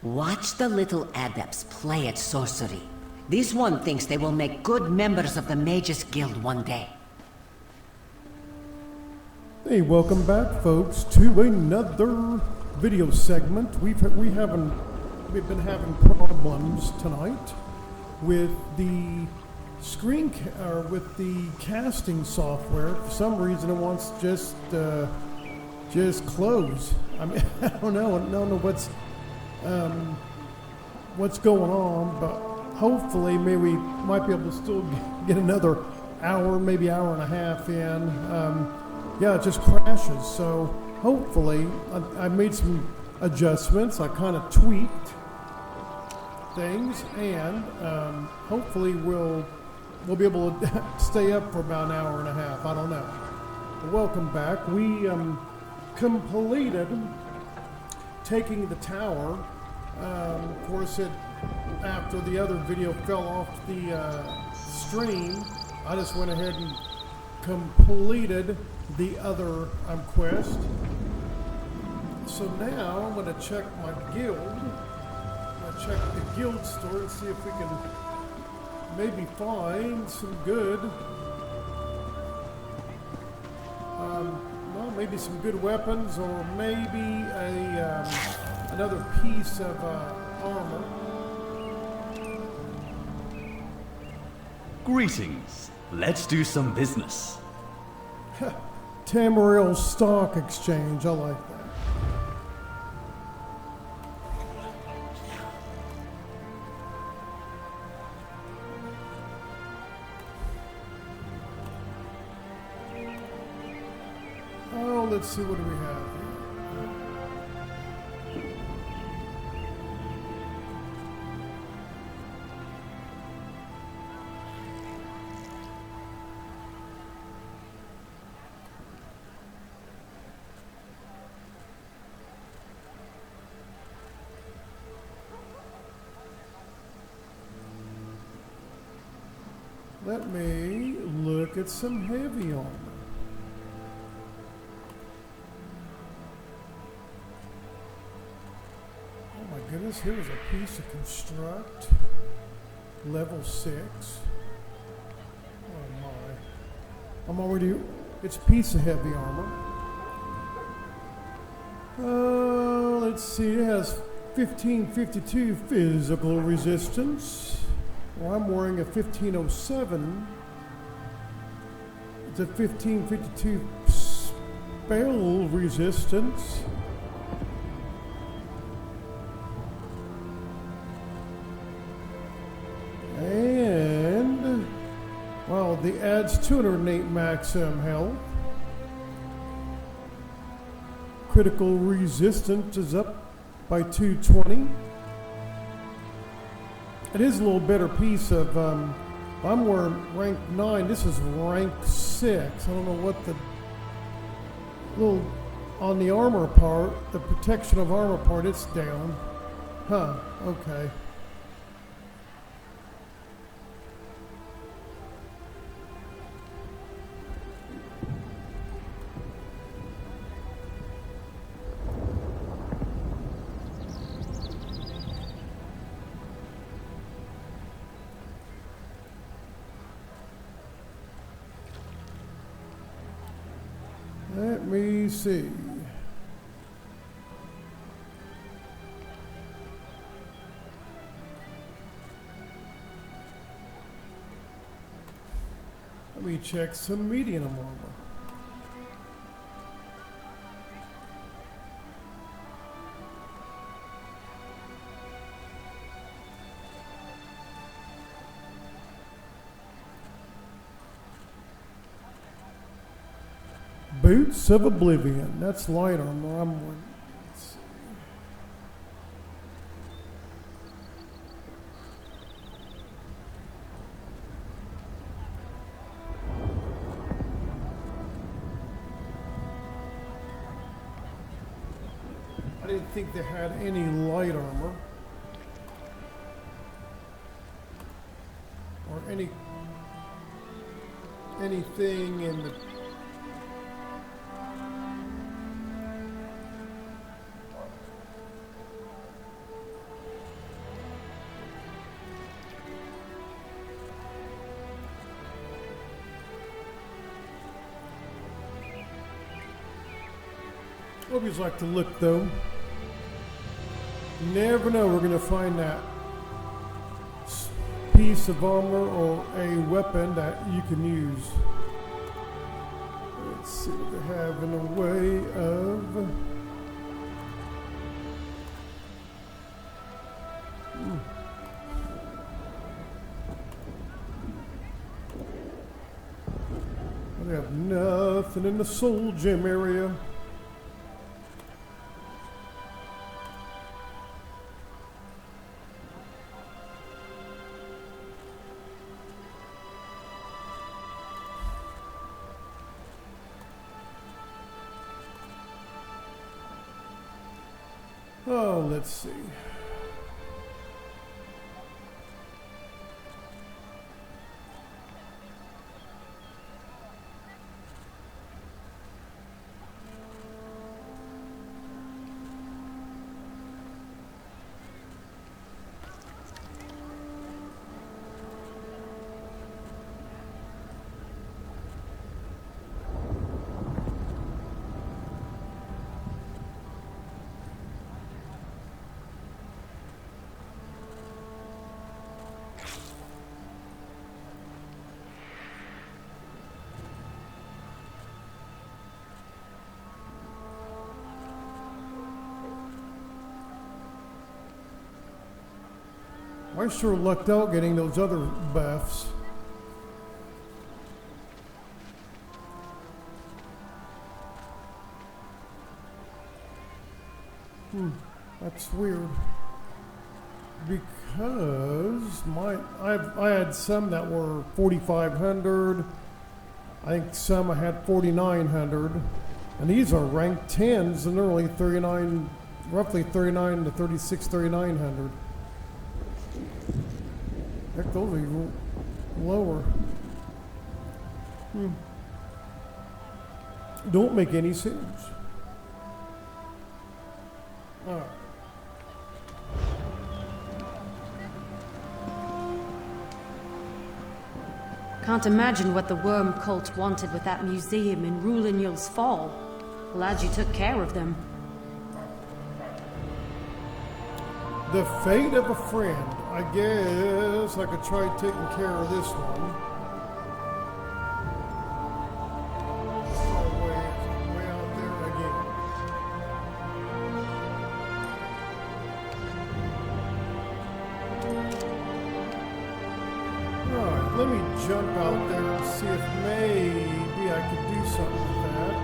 Watch the little adepts play at sorcery. This one thinks they will make good members of the Mages Guild one day. Hey, welcome back, folks, to another video segment. We've been having problems tonight with the with the casting software. For some reason, it wants just close. I mean, I don't know what's going on, but hopefully, maybe we might be able to still get another hour, maybe hour and a half in. Yeah, it just crashes. So hopefully, I made some adjustments. I kind of tweaked things, and hopefully we'll be able to stay up for about an hour and a half. I don't know. But welcome back. We completed taking the tower. Of course, after the other video fell off the stream, I just went ahead and completed the other quest. So now I'm going to check my guild. I'm going to check the guild store and see if we can maybe find some good, well, maybe some good weapons, or maybe another piece of armor. Greetings. Let's do some business. Tamariel Stock Exchange, I like that. Oh, let's see, what do we have here? Let me look at some heavy armor. Oh my goodness, here's a piece of construct. Level 6. Oh my. I'm already, it's a piece of heavy armor. Let's see, it has 1552 physical resistance. Well, I'm wearing a 1507. It's a 1552 spell resistance. And, well, the adds 208 maximum health. Critical resistance is up by 220. It is a little better piece of, I'm wearing rank 9, this is rank 6. I don't know what the little, on the armor part, the protection of armor part, it's down. Huh, okay. Let me see. Let me check some medium armor. Boots of Oblivion. That's light armor. Let's see. I didn't think they had any light armor. Or anything in the Always like to look though. You never know we're gonna find that piece of armor or a weapon that you can use. Let's see what they have in the way of. They have nothing in the soul gem area. Oh, let's see. I sure lucked out getting those other buffs. That's weird. Because I had some that were 4,500. I think some I had 4,900. And these are ranked 10s and they're only 39, roughly 39 to 36, 3,900. Heck, those are even lower. Don't make any sense. All right. Can't imagine what the worm cult wanted with that museum in Rulinul's Fall. Glad you took care of them. The fate of a friend. I guess I could try taking care of this one. Oh, way out there again. Alright, let me jump out there and see if maybe I could do something with that.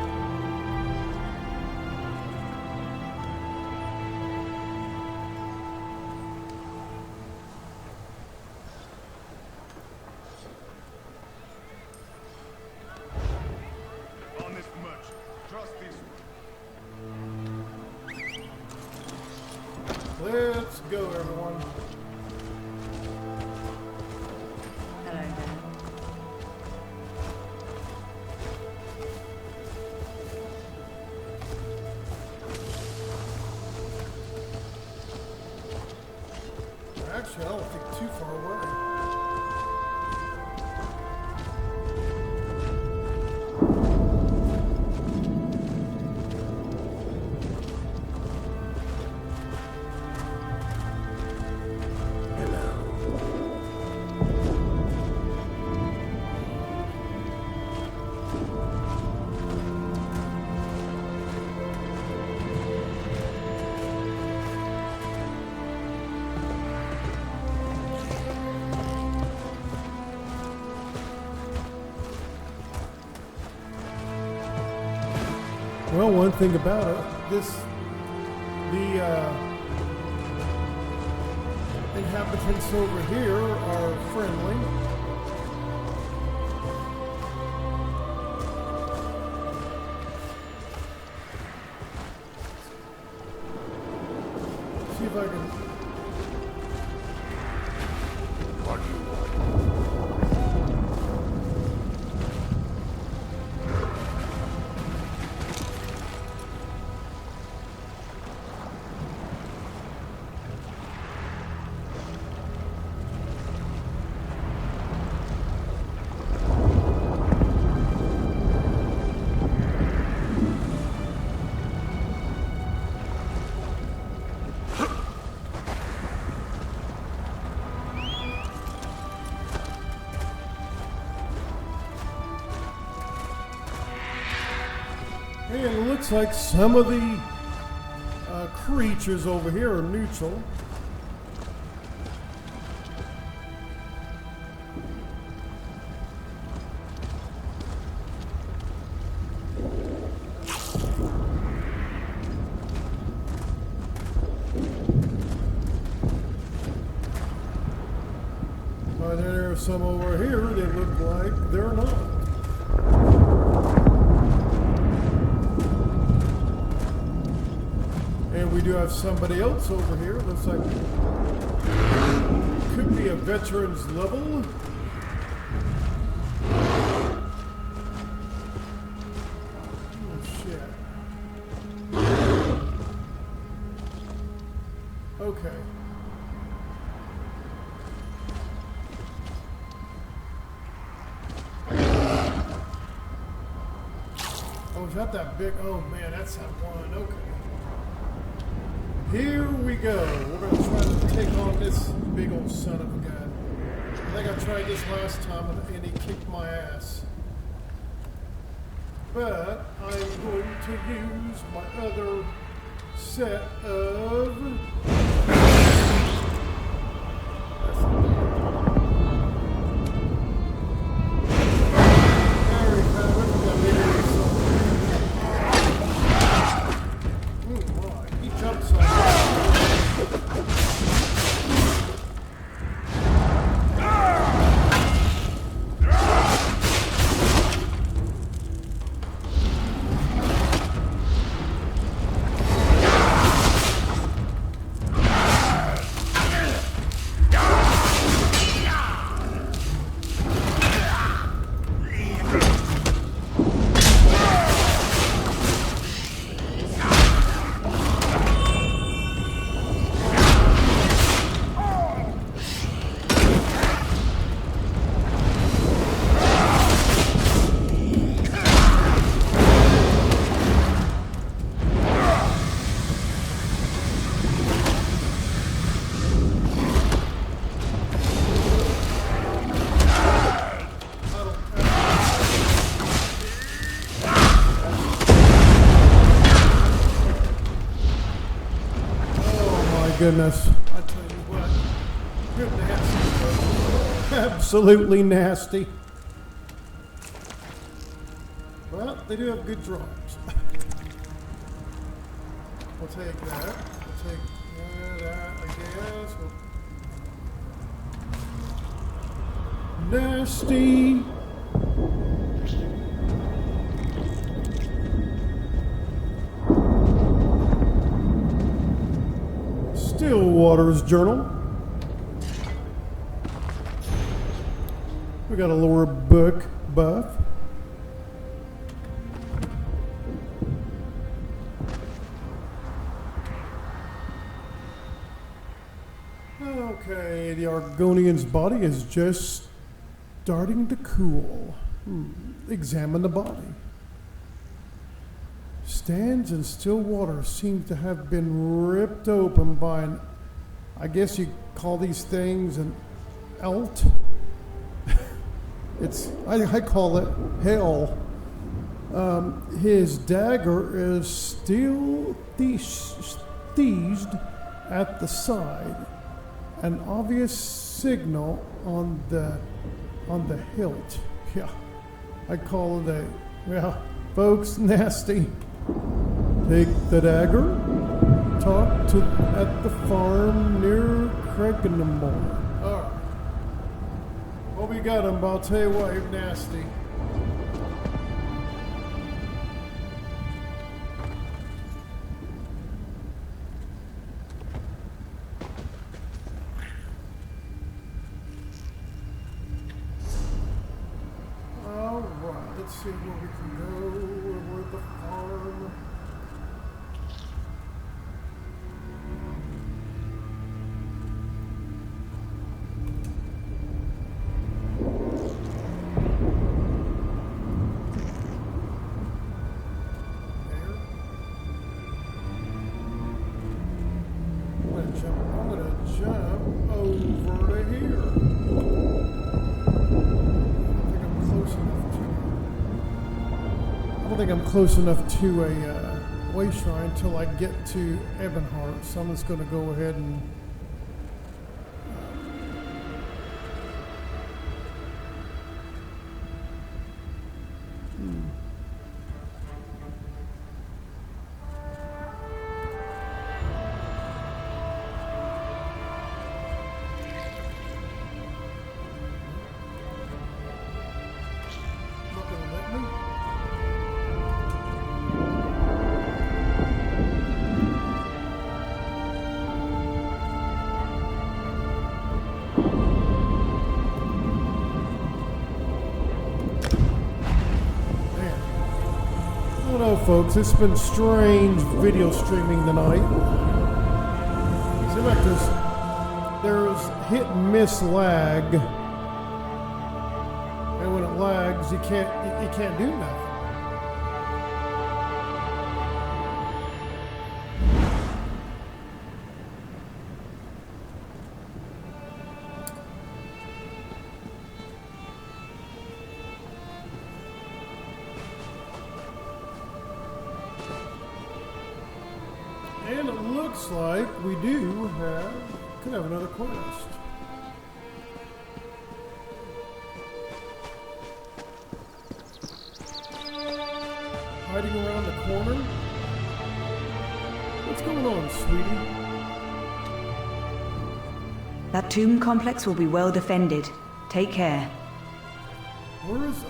Let's go, everyone. Hello there. Actually, I don't think too far away. Well, one thing about it, the inhabitants over here are friendly. See if I can. Okay, and it looks like some of the creatures over here are neutral. But there are some over here that look like they're not. And we do have somebody else over here. Looks like could be a veteran's level. Oh shit. Okay. Oh, is that big? Oh man, that's that one. Okay. Here we go. We're going to try to take on this big old son of a gun. I think I tried this last time and he kicked my ass. But I'm going to use my other set of... There we have it. Oh my, he jumps on. Goodness. I tell you what, good nasty. Absolutely nasty. Well, they do have good drawings. We'll take that. We'll take that, I guess. Nasty. Stillwater's journal. We got a lore book buff. Okay, the Argonian's body is just starting to cool. Examine the body. Stands in still water, seems to have been ripped open by an, I guess you call these things an alt. I call it hell. His dagger is still seized at the side. An obvious signal on the hilt. Yeah, I call it folks, nasty. Take the dagger, talk to at the farm near Craignamore. All right. Well, we got him, but I'll tell you what, you're nasty. All right, let's see where we can go. We're at the farm. I'm gonna jump over to here. I don't think I'm close enough to it. don't think I'm close enough to a way shrine until I get to Ebonheart, so I'm just going to go ahead and not going to let me. I don't know, folks. It's been strange video streaming tonight. Seems like there's hit and miss lag, and when it lags, you can't do nothing. And it looks like we could have another quest. Hiding around the corner? What's going on, sweetie? That tomb complex will be well defended. Take care. Where is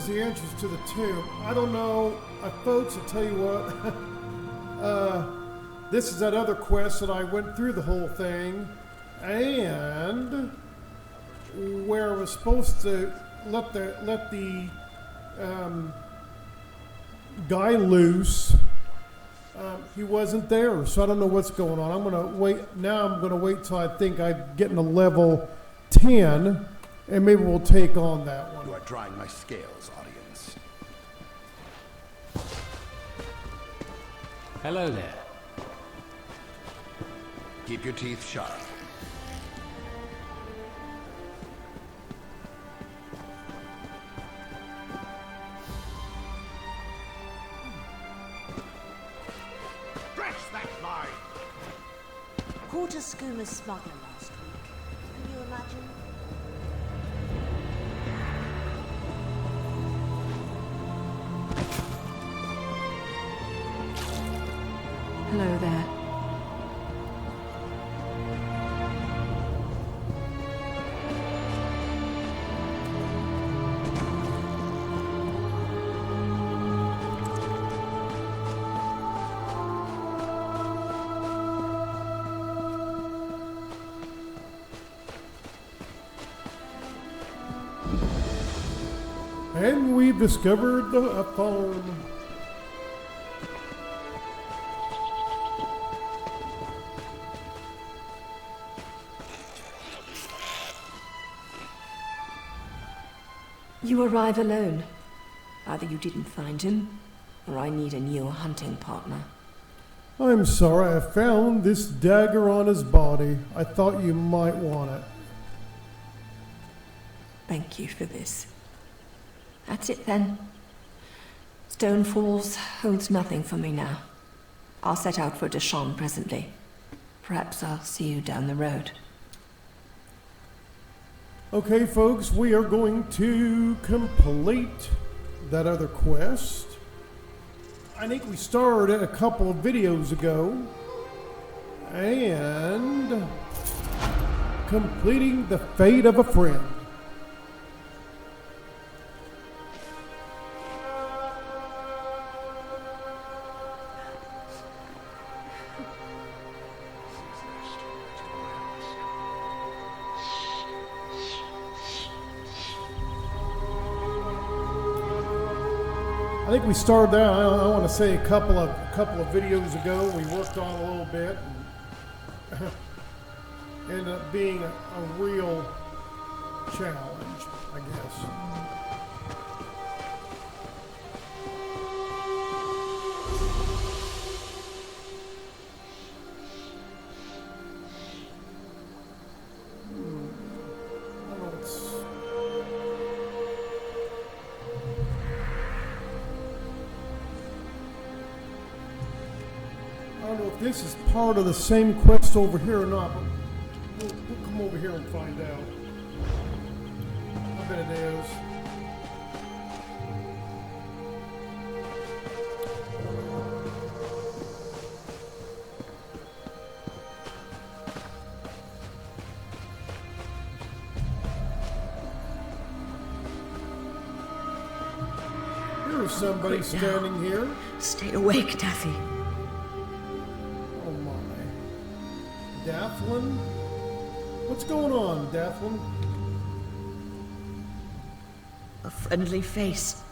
the entrance to the tomb? I don't know. Folks, I'll tell you what. This is that other quest that I went through the whole thing, and where I was supposed to let the guy loose. He wasn't there, so I don't know what's going on. I'm gonna wait. Now I'm gonna wait till I think I'm getting to level 10, and maybe we'll take on that one. You are trying my scales, audience. Hello there. Keep your teeth sharp. Press that line! Caught a schooner smuggler last week. Can you imagine? Hello there. And we've discovered a phone. You arrive alone. Either you didn't find him, or I need a new hunting partner. I'm sorry, I found this dagger on his body. I thought you might want it. Thank you for this. That's it then. Stonefalls holds nothing for me now. I'll set out for Deshawn presently. Perhaps I'll see you down the road. Okay, folks, we are going to complete that other quest. I think we started a couple of videos ago. And completing the fate of a friend. I think we started that. I want to say a couple of videos ago. We worked on a little bit, and ended up being a real challenge, I guess. this is part of the same quest over here or not, but we'll come over here and find out. I bet it is. There's somebody Quick now. standing here. Stay awake, Daffy. Oh my. Dathlin? What's going on, Dathlin? A friendly face.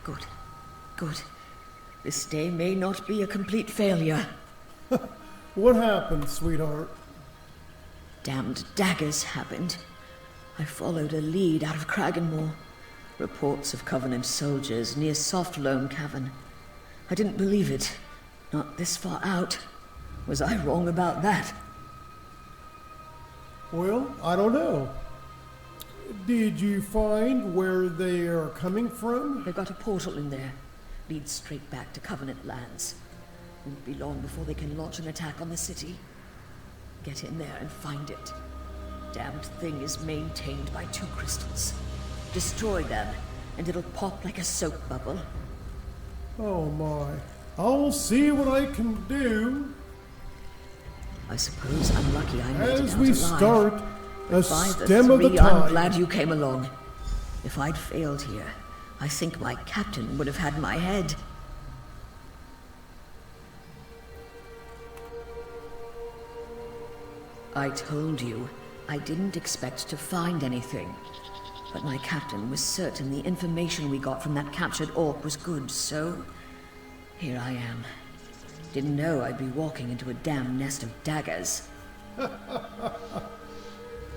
Good. Good. This day may not be a complete failure. What happened, sweetheart? Damned daggers happened. I followed a lead out of Kraganmore. Reports of Covenant soldiers near Soft Loam Cavern. I didn't believe it. Not this far out. Was I wrong about that? Well, I don't know. Did you find where they are coming from? They've got a portal in there. Leads straight back to Covenant lands. Won't be long before they can launch an attack on the city. Get in there and find it. Damned thing is maintained by 2 crystals. Destroy them, and it'll pop like a soap bubble. Oh my. I'll see what I can do. I suppose I'm lucky I made it As out we alive. start, a By the stem of the 3, I'm tide. glad you came along. If I'd failed here, I think my captain would have had my head. I told you, I didn't expect to find anything. But my captain was certain the information we got from that captured orc was good, so here I am. Didn't know I'd be walking into a damn nest of daggers.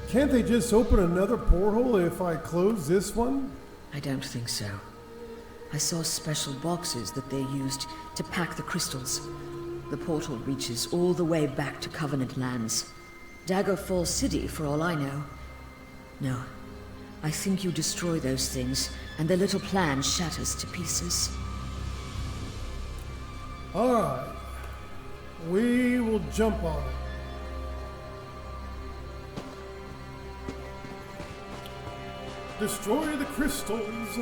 Can't they just open another portal if I close this one? I don't think so. I saw special boxes that they used to pack the crystals. The portal reaches all the way back to Covenant lands. Daggerfall City, for all I know. No, I think you destroy those things, and their little plan shatters to pieces. Alright. We will jump on it. Destroy the crystals.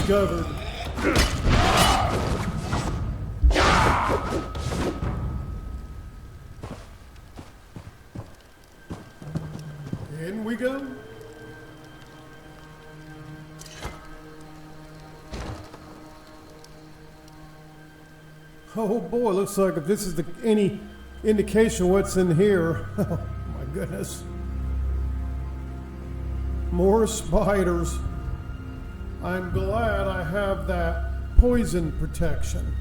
Discovered. In we go. Oh boy, looks like if this is any indication what's in here. Oh my goodness. More spiders. I'm glad I have that poison protection.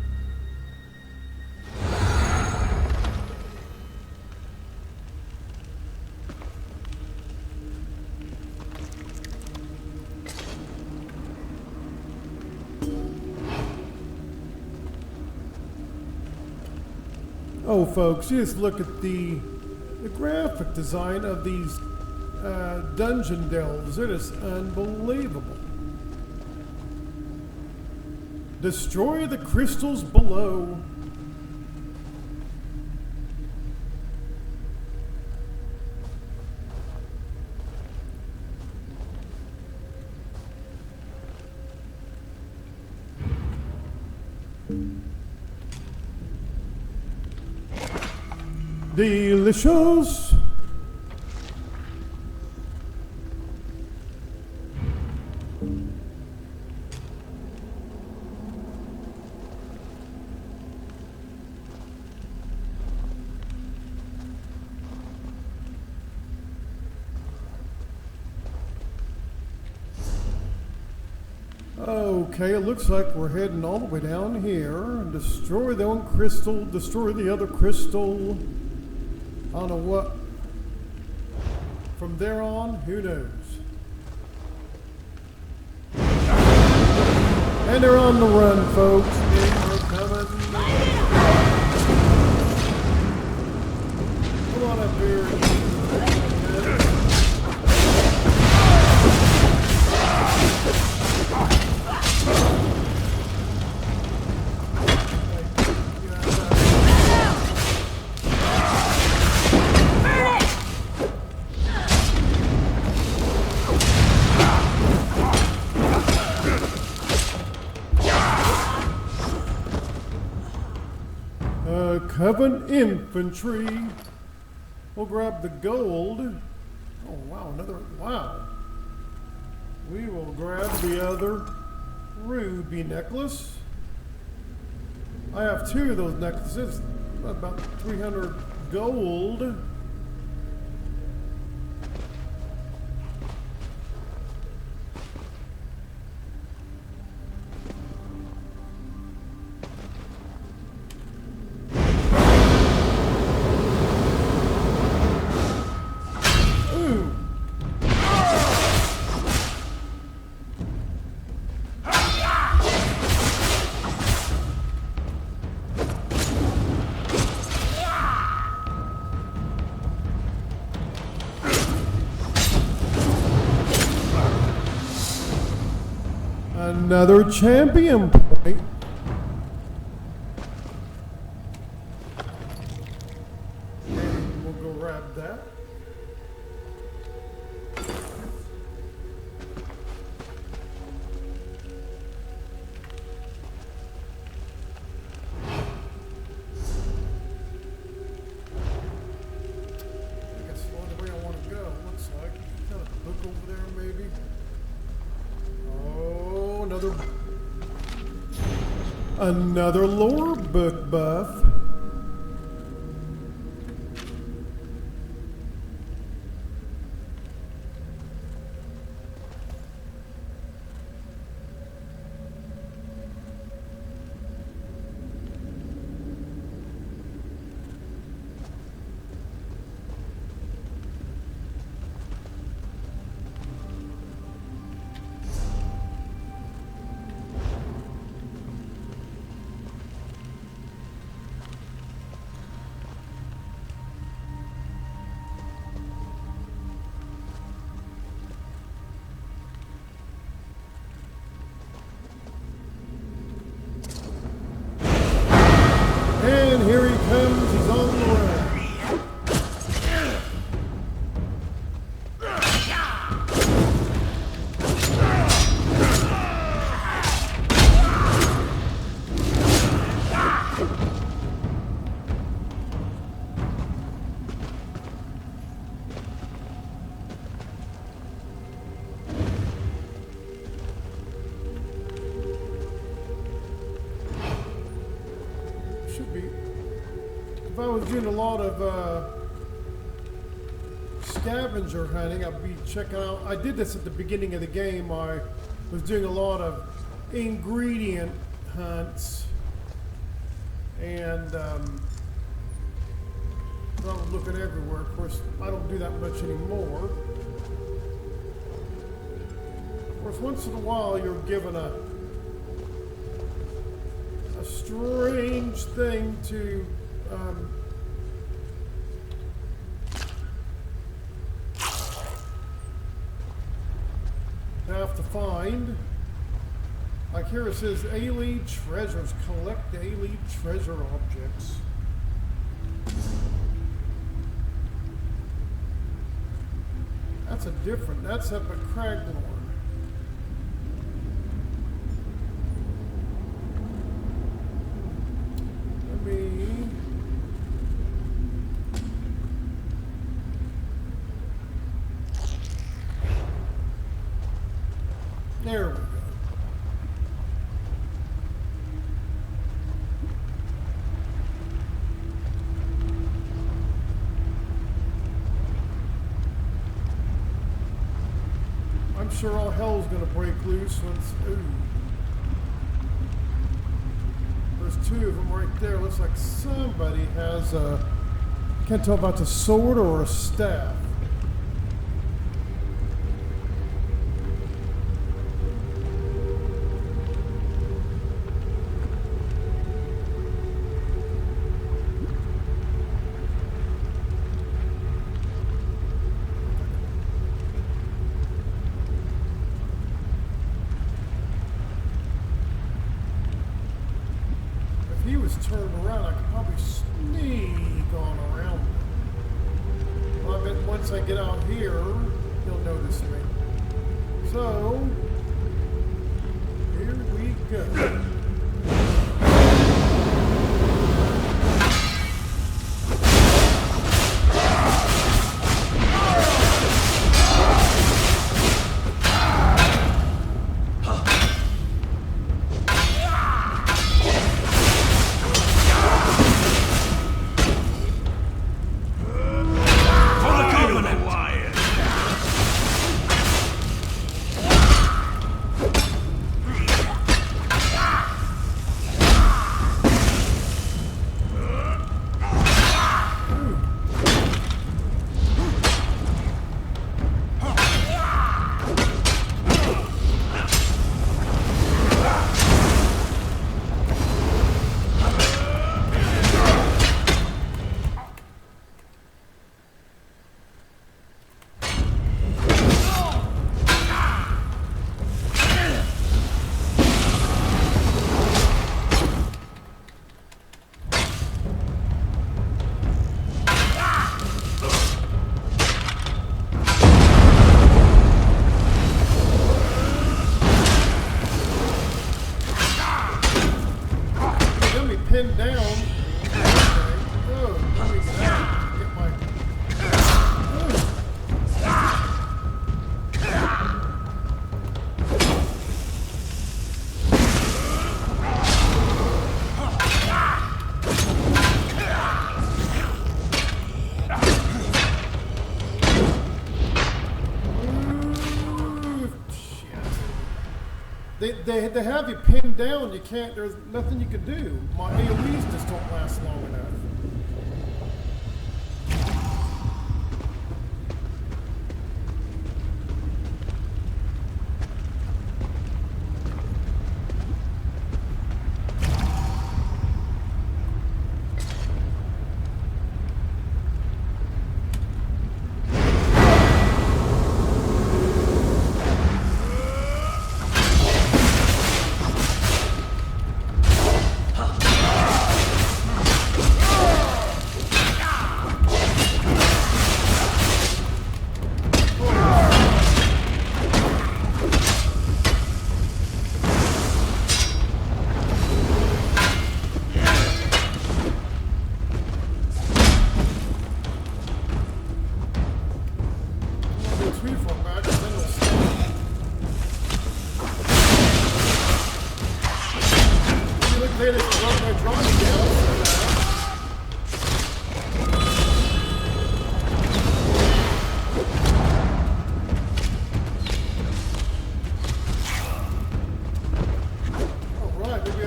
Oh, folks, just look at the graphic design of these dungeon delves. It is unbelievable. Destroy the crystals below. Delicious. Okay, it looks like we're heading all the way down here. Destroy the one crystal, destroy the other crystal. I don't know what. From there on, who knows? And they're on the run, folks. They're coming. Come on up here. Coven infantry. We'll grab the gold. Oh wow, another wow. We will grab the other ruby necklace. I have 2 of those necklaces. About 300 gold. Another champion point. And we'll go grab that. I guess the way I want to go, looks like. Kind of look over there, maybe. Oh, another lore book buff. And here he comes, he's on the way. Should be. If I was doing a lot of scavenger hunting, I'd be checking out. I did this at the beginning of the game. I was doing a lot of ingredient hunts, and I was looking everywhere. Of course, I don't do that much anymore. Of course, once in a while, you're given a strange thing to have to find. Like here it says Ailey treasures. Collect Ailey treasure objects. That's a different, that's up at Craglorn. There we go. I'm sure all hell's gonna break loose once. Ooh. two of them right there. Looks like somebody has a... Can't tell if that's a sword or a staff. If he was turned around, I could probably sneak on around him. Well, I bet once I get out here, he'll notice me. So, here we go. Pinned down. Okay. Oh, let me get out. Get my... They have you pinned down. You can't. There's nothing you can do. My AoEs just don't last long enough.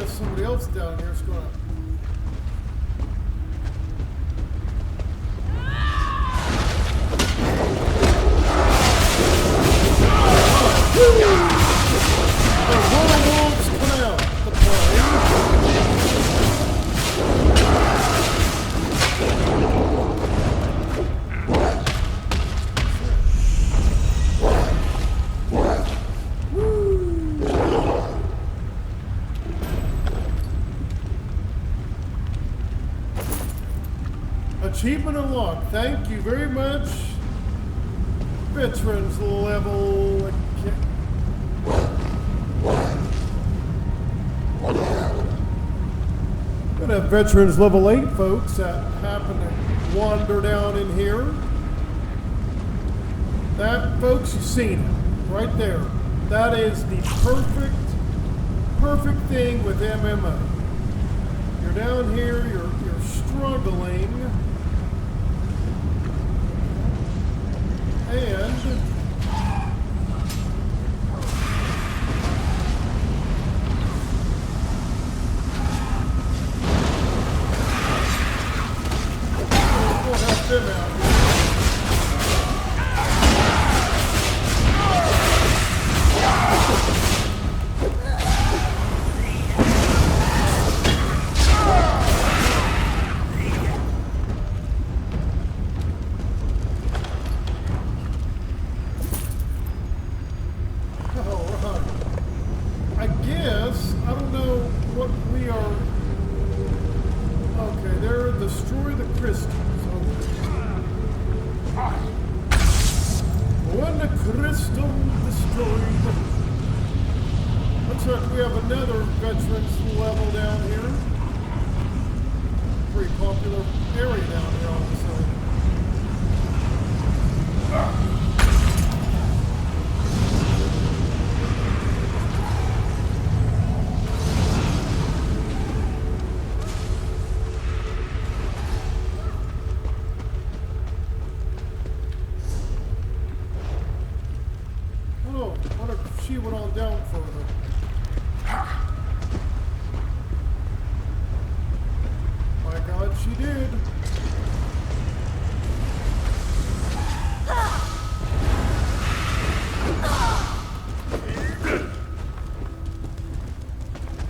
Somebody else down here is going to... Achievement unlocked. Thank you very much. Veterans level. Gonna have veterans level 8 folks that happen to wander down in here. That, folks, you've seen it right there. That is the perfect thing with MMO. You're down here, you're struggling. And them out. I guess, I don't know what we are. Okay, they're destroy the crystals. When the crystal destroyed. Looks like we have another veterans level down here. Pretty popular area down here all of a sudden. What if she went on down further? My God, she did.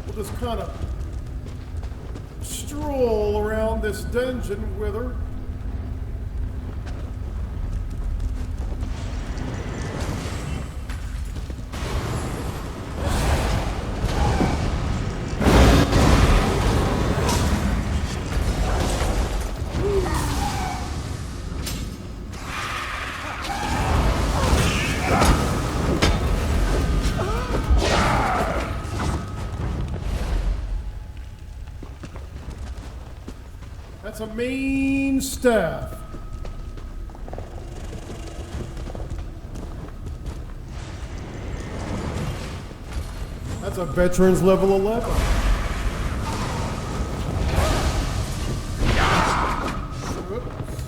We'll just kind of stroll around this dungeon with her. That's a mean staff. That's a veterans level 11. Whoops.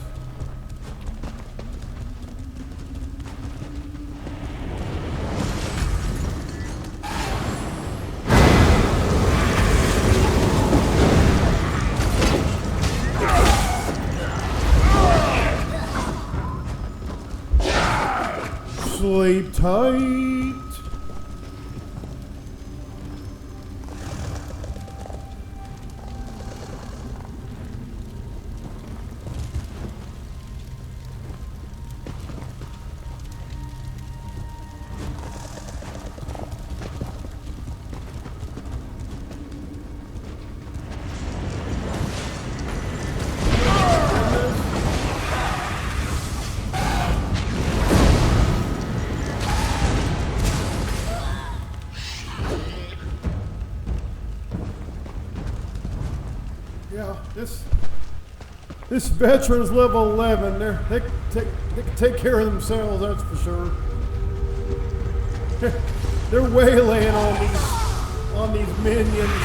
Sleep tight. Yeah, this veterans level 11, they can take care of themselves, that's for sure. They're waylaying on these minions.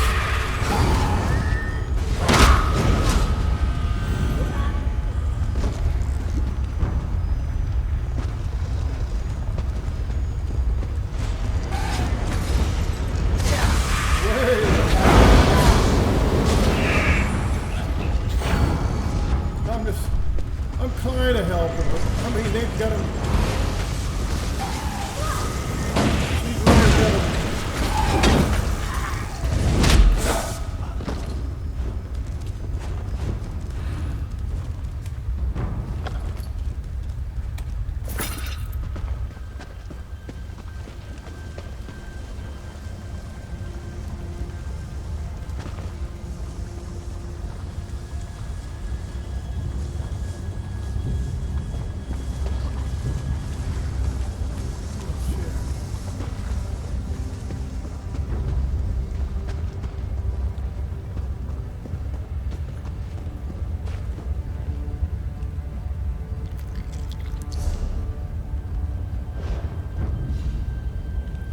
I'm kind of helping, but I mean, they've got them. She's really got them.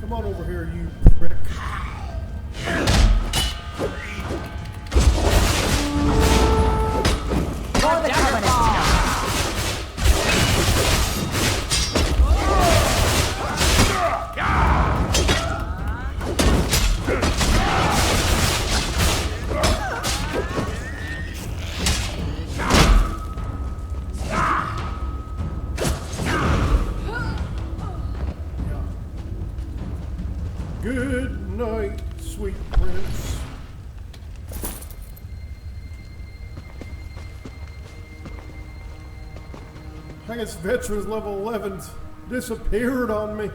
Come on over here, you prick. For the Covenant! I guess veterans level 11's disappeared on me.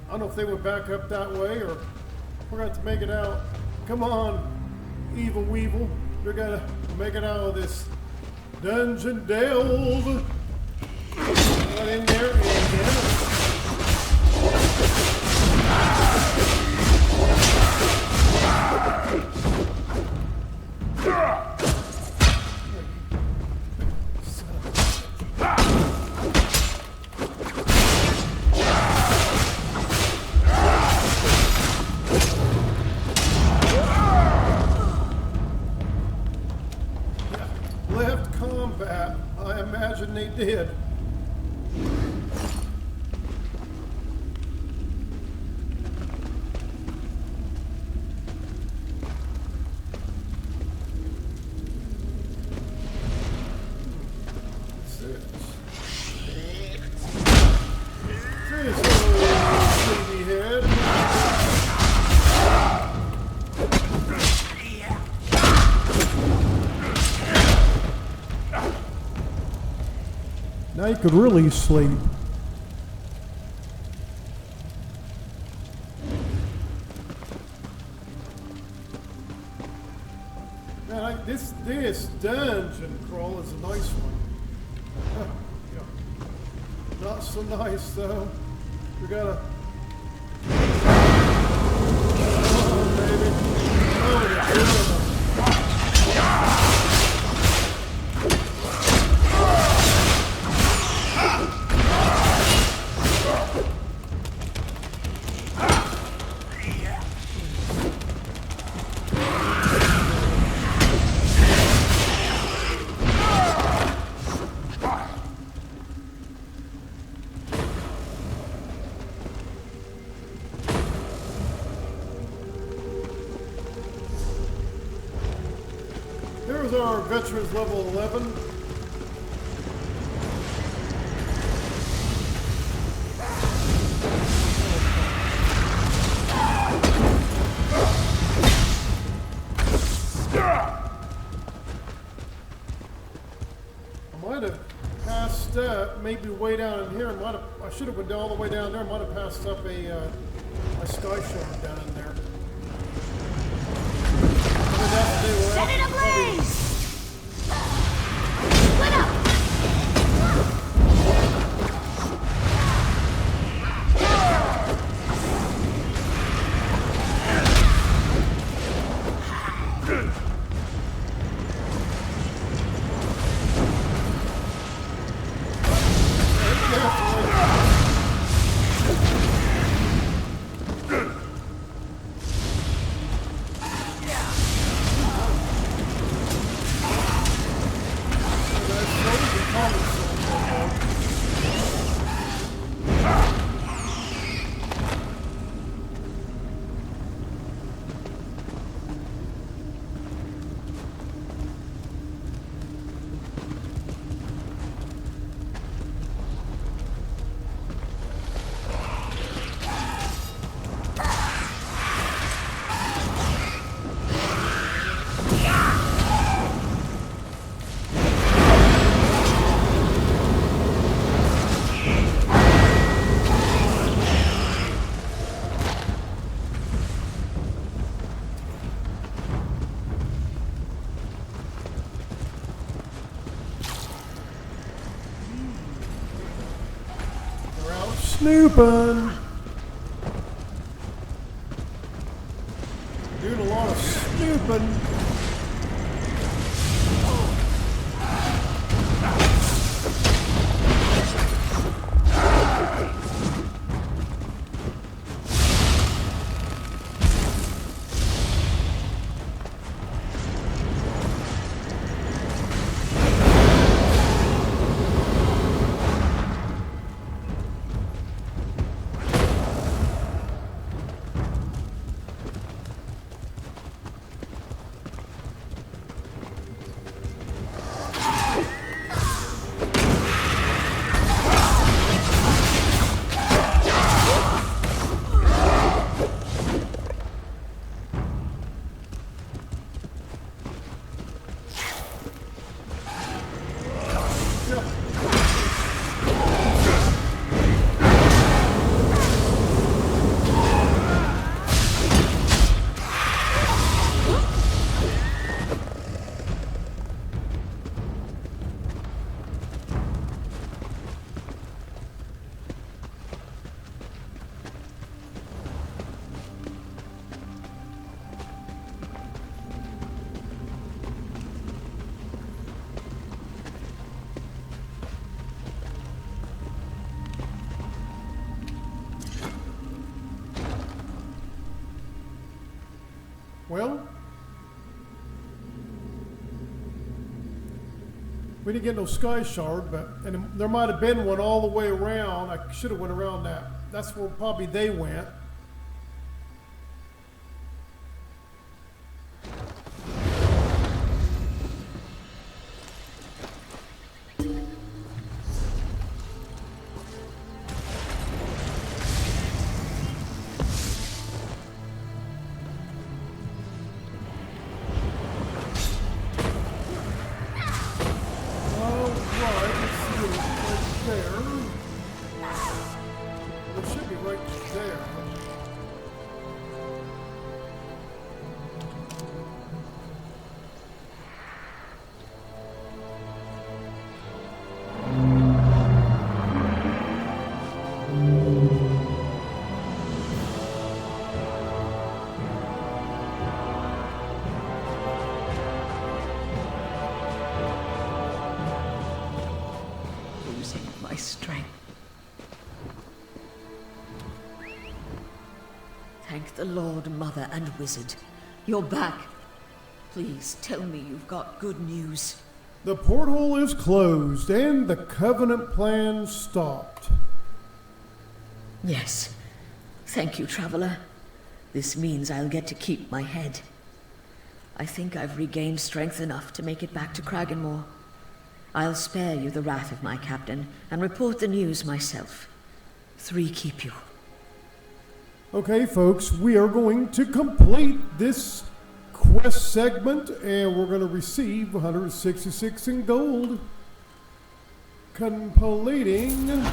I don't know if they went back up that way or we're going to have to make it out. Come on, Evil Weevil. We're going to make it out of this dungeon delve. Right in there and get it. Left combat. I imagine they did. Now you could really sleep. Man, this dungeon crawl is a nice one. Yeah. Not so nice though. We gotta. Oh, baby. Oh, yeah. Here's our veterans level 11. I might have passed up, maybe way down in here. I should have went all the way down there. Might have passed up a sky shard down in there. Set it ablaze! Split up! Snooping. Doing a lot of snooping. Well, we didn't get no sky shard, and there might have been one all the way around. I should have went around that. That's where probably they went. My strength. Thank the Lord, Mother and Wizard. You're back. Please tell me you've got good news. The porthole is closed and the Covenant plan stopped. Yes. Thank you, Traveler. This means I'll get to keep my head. I think I've regained strength enough to make it back to Kraganmore. I'll spare you the wrath of my captain and report the news myself. 3 keep you. Okay, folks, we are going to complete this quest segment, and we're going to receive 166 in gold. Completing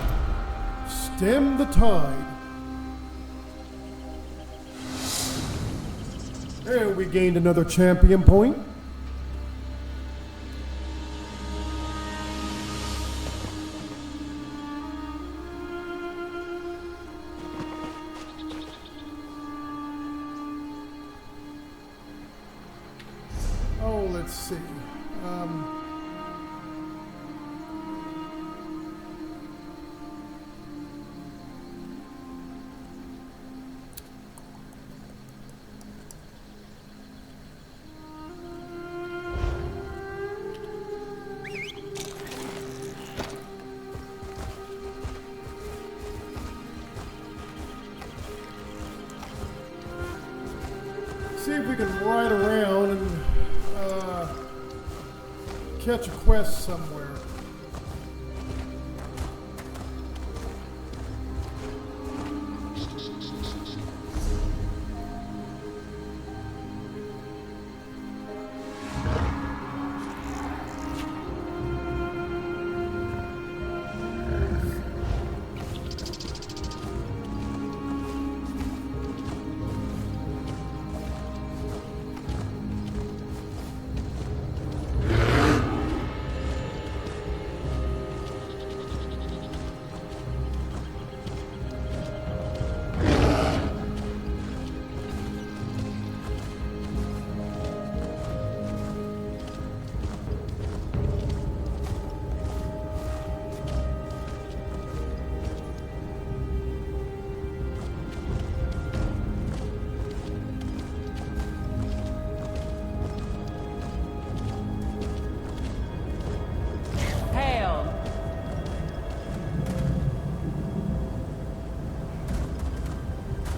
Stem the Tide. And we gained another champion point. Let's see. See if we can ride around and catch a quest somewhere.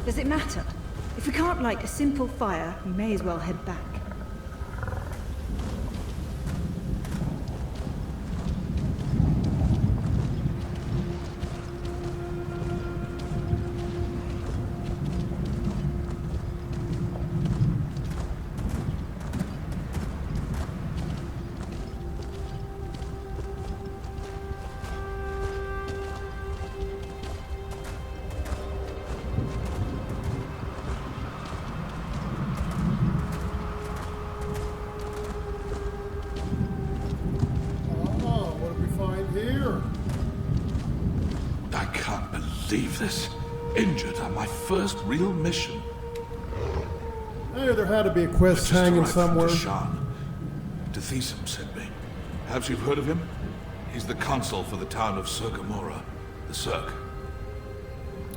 Does it matter? If we can't light a simple fire, we may as well head back. Leave this. Injured on my first real mission. Hey, there had to be a quest hanging somewhere. Dethisum sent me. Perhaps you've heard of him? He's the consul for the town of Circamora, the Cirque.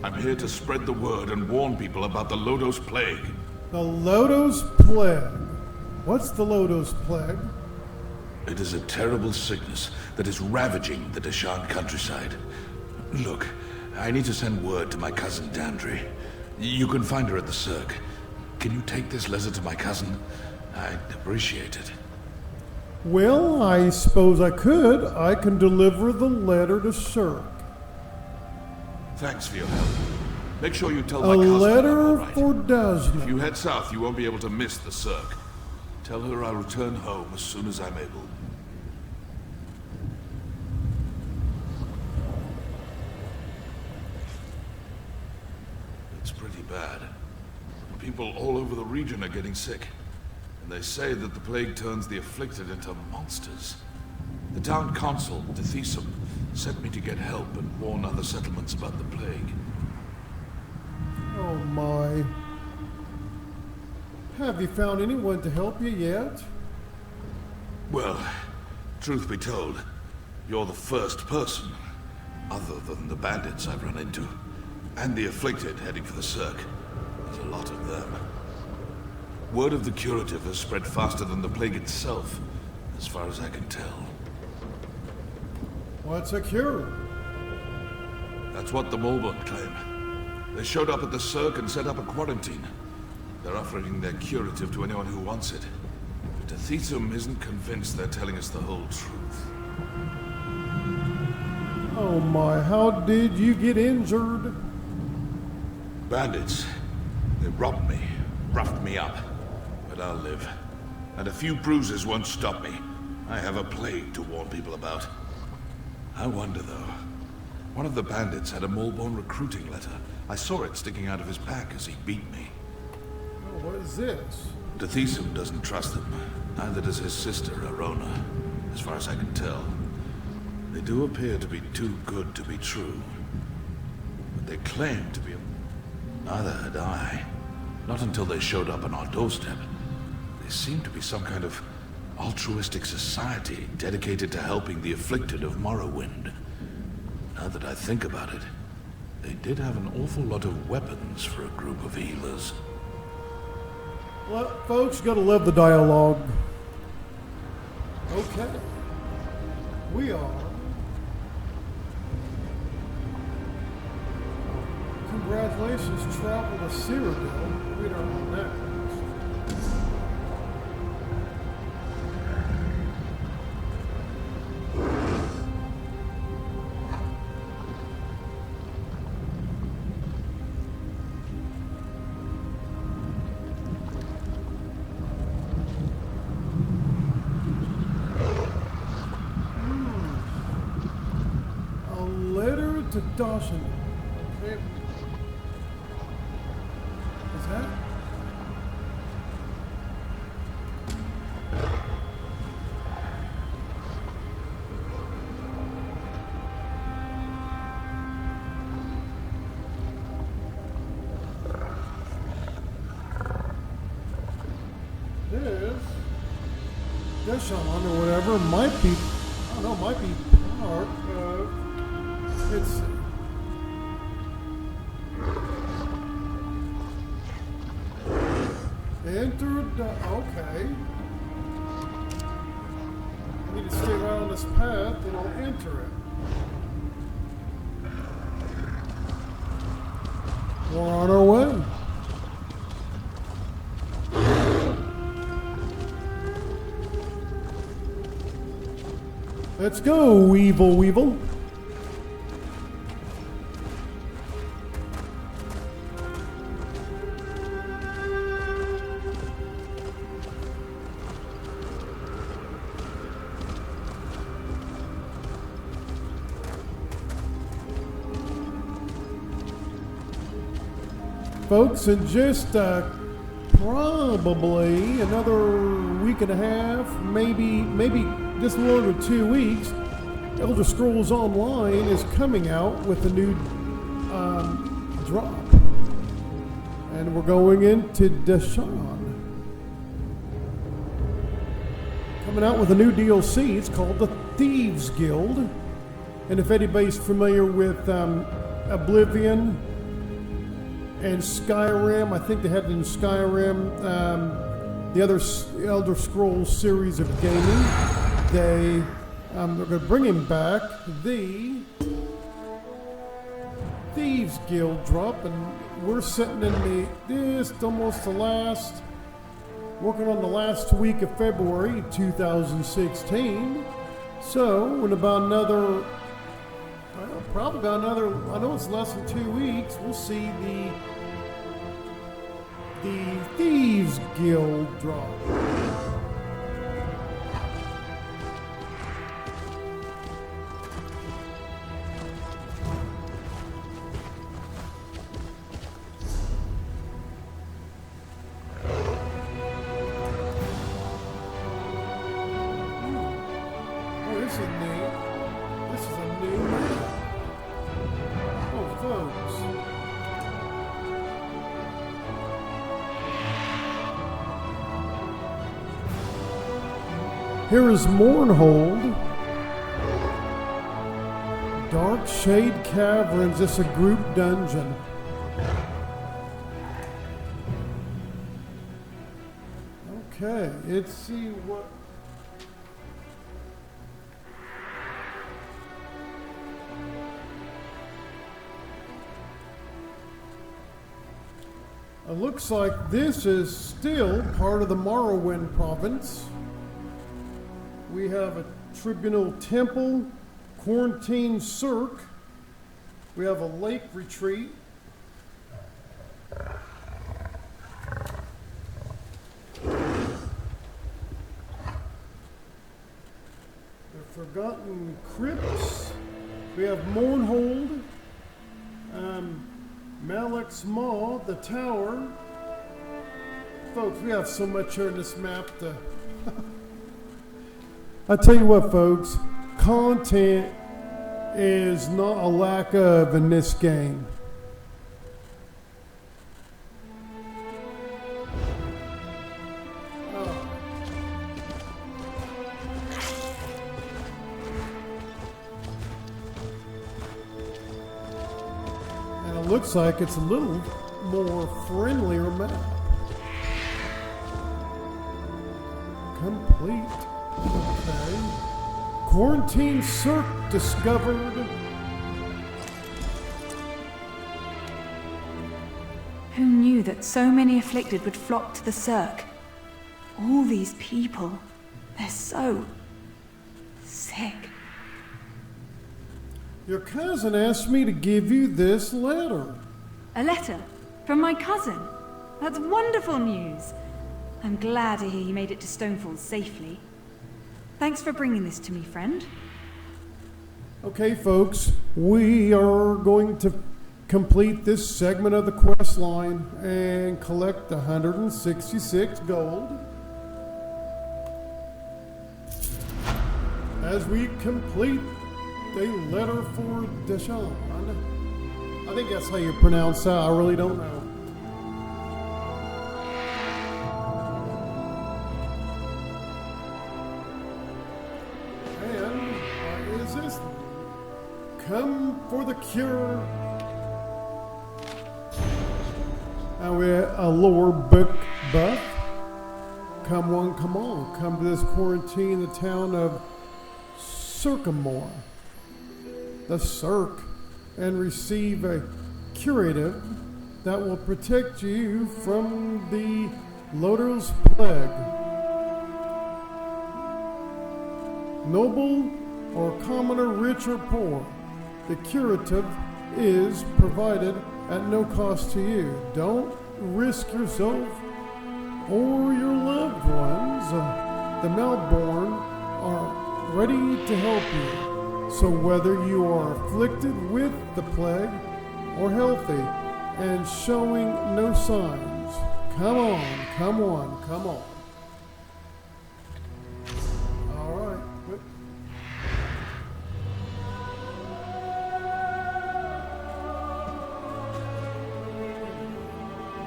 I'm here to spread the word and warn people about the Lodos plague. The Lodos Plague. What's the Lodos Plague? It is a terrible sickness that is ravaging the Deshan countryside. Look, I need to send word to my cousin Dandry. You can find her at the Cirque. Can you take this letter to my cousin? I'd appreciate it. Well, I suppose I could. I can deliver the letter to Cirque. Thanks for your help. Make sure you tell A my cousin I'm letter all right. for If Desmond. you head south, you won't be able to miss the Cirque. Tell her I'll return home as soon as I'm able. It's pretty bad. People all over the region are getting sick. And they say that the plague turns the afflicted into monsters. The town consul, Dethisum, sent me to get help and warn other settlements about the plague. Oh my. Have you found anyone to help you yet? Well, truth be told, you're the first person, other than the bandits I've run into, and the afflicted heading for the Cirque. There's a lot of them. Word of the curative has spread faster than the plague itself, as far as I can tell. What's a cure? That's what the Mulborn claim. They showed up at the Cirque and set up a quarantine. They're offering their curative to anyone who wants it. But Dethisum isn't convinced they're telling us the whole truth. Oh my, how did you get injured? Bandits. They robbed me, roughed me up. But I'll live. And a few bruises won't stop me. I have a plague to warn people about. I wonder, though. One of the bandits had a Mulborn recruiting letter. I saw it sticking out of his pack as he beat me. Oh, what is this? Dethisum doesn't trust them. Neither does his sister, Arona, as far as I can tell. They do appear to be too good to be true. But they claim to be... Neither had I. Not until they showed up on our doorstep. They seem to be some kind of altruistic society dedicated to helping the afflicted of Morrowind. Now that I think about it, they did have an awful lot of weapons for a group of healers. Well, folks, you gotta love the dialogue. Okay. We are. Congratulations, travel to Cyrodiil. We don't know that. A letter to Dawson. Okay. Is that? This Deshaun or whatever might be, I don't know, might be part of, it's, enter, okay. I need to stay right on this path and I'll enter it. We're on our way. Let's go, Weevil Weevil. Folks, in just probably another week and a half, maybe just a little over 2 weeks, Elder Scrolls Online is coming out with a new drop. And we're going into Deshaun. Coming out with a new DLC. It's called the Thieves Guild. And if anybody's familiar with Oblivion and Skyrim. I think they had it in Skyrim. The other Elder Scrolls series of gaming. They're going to bring him back. The Thieves Guild drop, and we're sitting in working on the last week of February 2016. So in about another, I know it's less than 2 weeks, we'll see the Thieves Guild drop. Here is Morrowind, Dark Shade Caverns. It's a group dungeon. Okay, let's see what. It looks like this is still part of the Morrowind province. We have a tribunal temple, quarantine cirque. We have a lake retreat. The Forgotten Crypts. We have Mournhold, Malek's Maw, the Tower. Folks, we have so much here in this map to I tell you what, folks, content is not a lack of in this game. And it looks like it's a little more friendlier map. Complete. Okay. Quarantine cirque discovered. Who knew that so many afflicted would flock to the cirque? All these people, they're so sick. Your cousin asked me to give you this letter. A letter? From my cousin? That's wonderful news. I'm glad to hear you made it to Stonefalls safely. Thanks for bringing this to me, friend. Okay, folks, we are going to complete this segment of the quest line and collect 166 gold. As we complete the letter for Deshawn. I think that's how you pronounce that. I really don't know. Come for the cure. Now we're a lore book buff. Come on, come on. Come to this quarantine, the town of Circamore, the Cirque, and receive a curative that will protect you from the Loder's plague. Noble or commoner, rich or poor, the curative is provided at no cost to you. Don't risk yourself or your loved ones. The Malborn are ready to help you. So whether you are afflicted with the plague or healthy and showing no signs, come on, come on, come on. All right.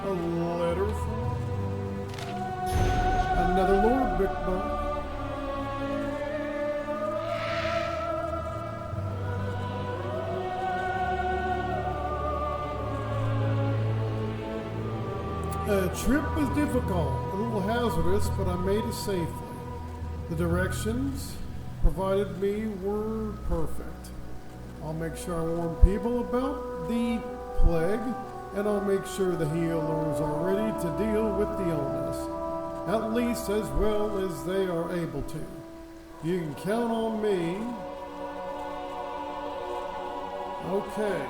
A letter from another Lord Big Buck. The trip was difficult, a little hazardous, but I made it safely. The directions provided me were perfect. I'll make sure I warn people about the plague, and I'll make sure the healers are ready to deal with the illness, at least as well as they are able to. You can count on me. Okay.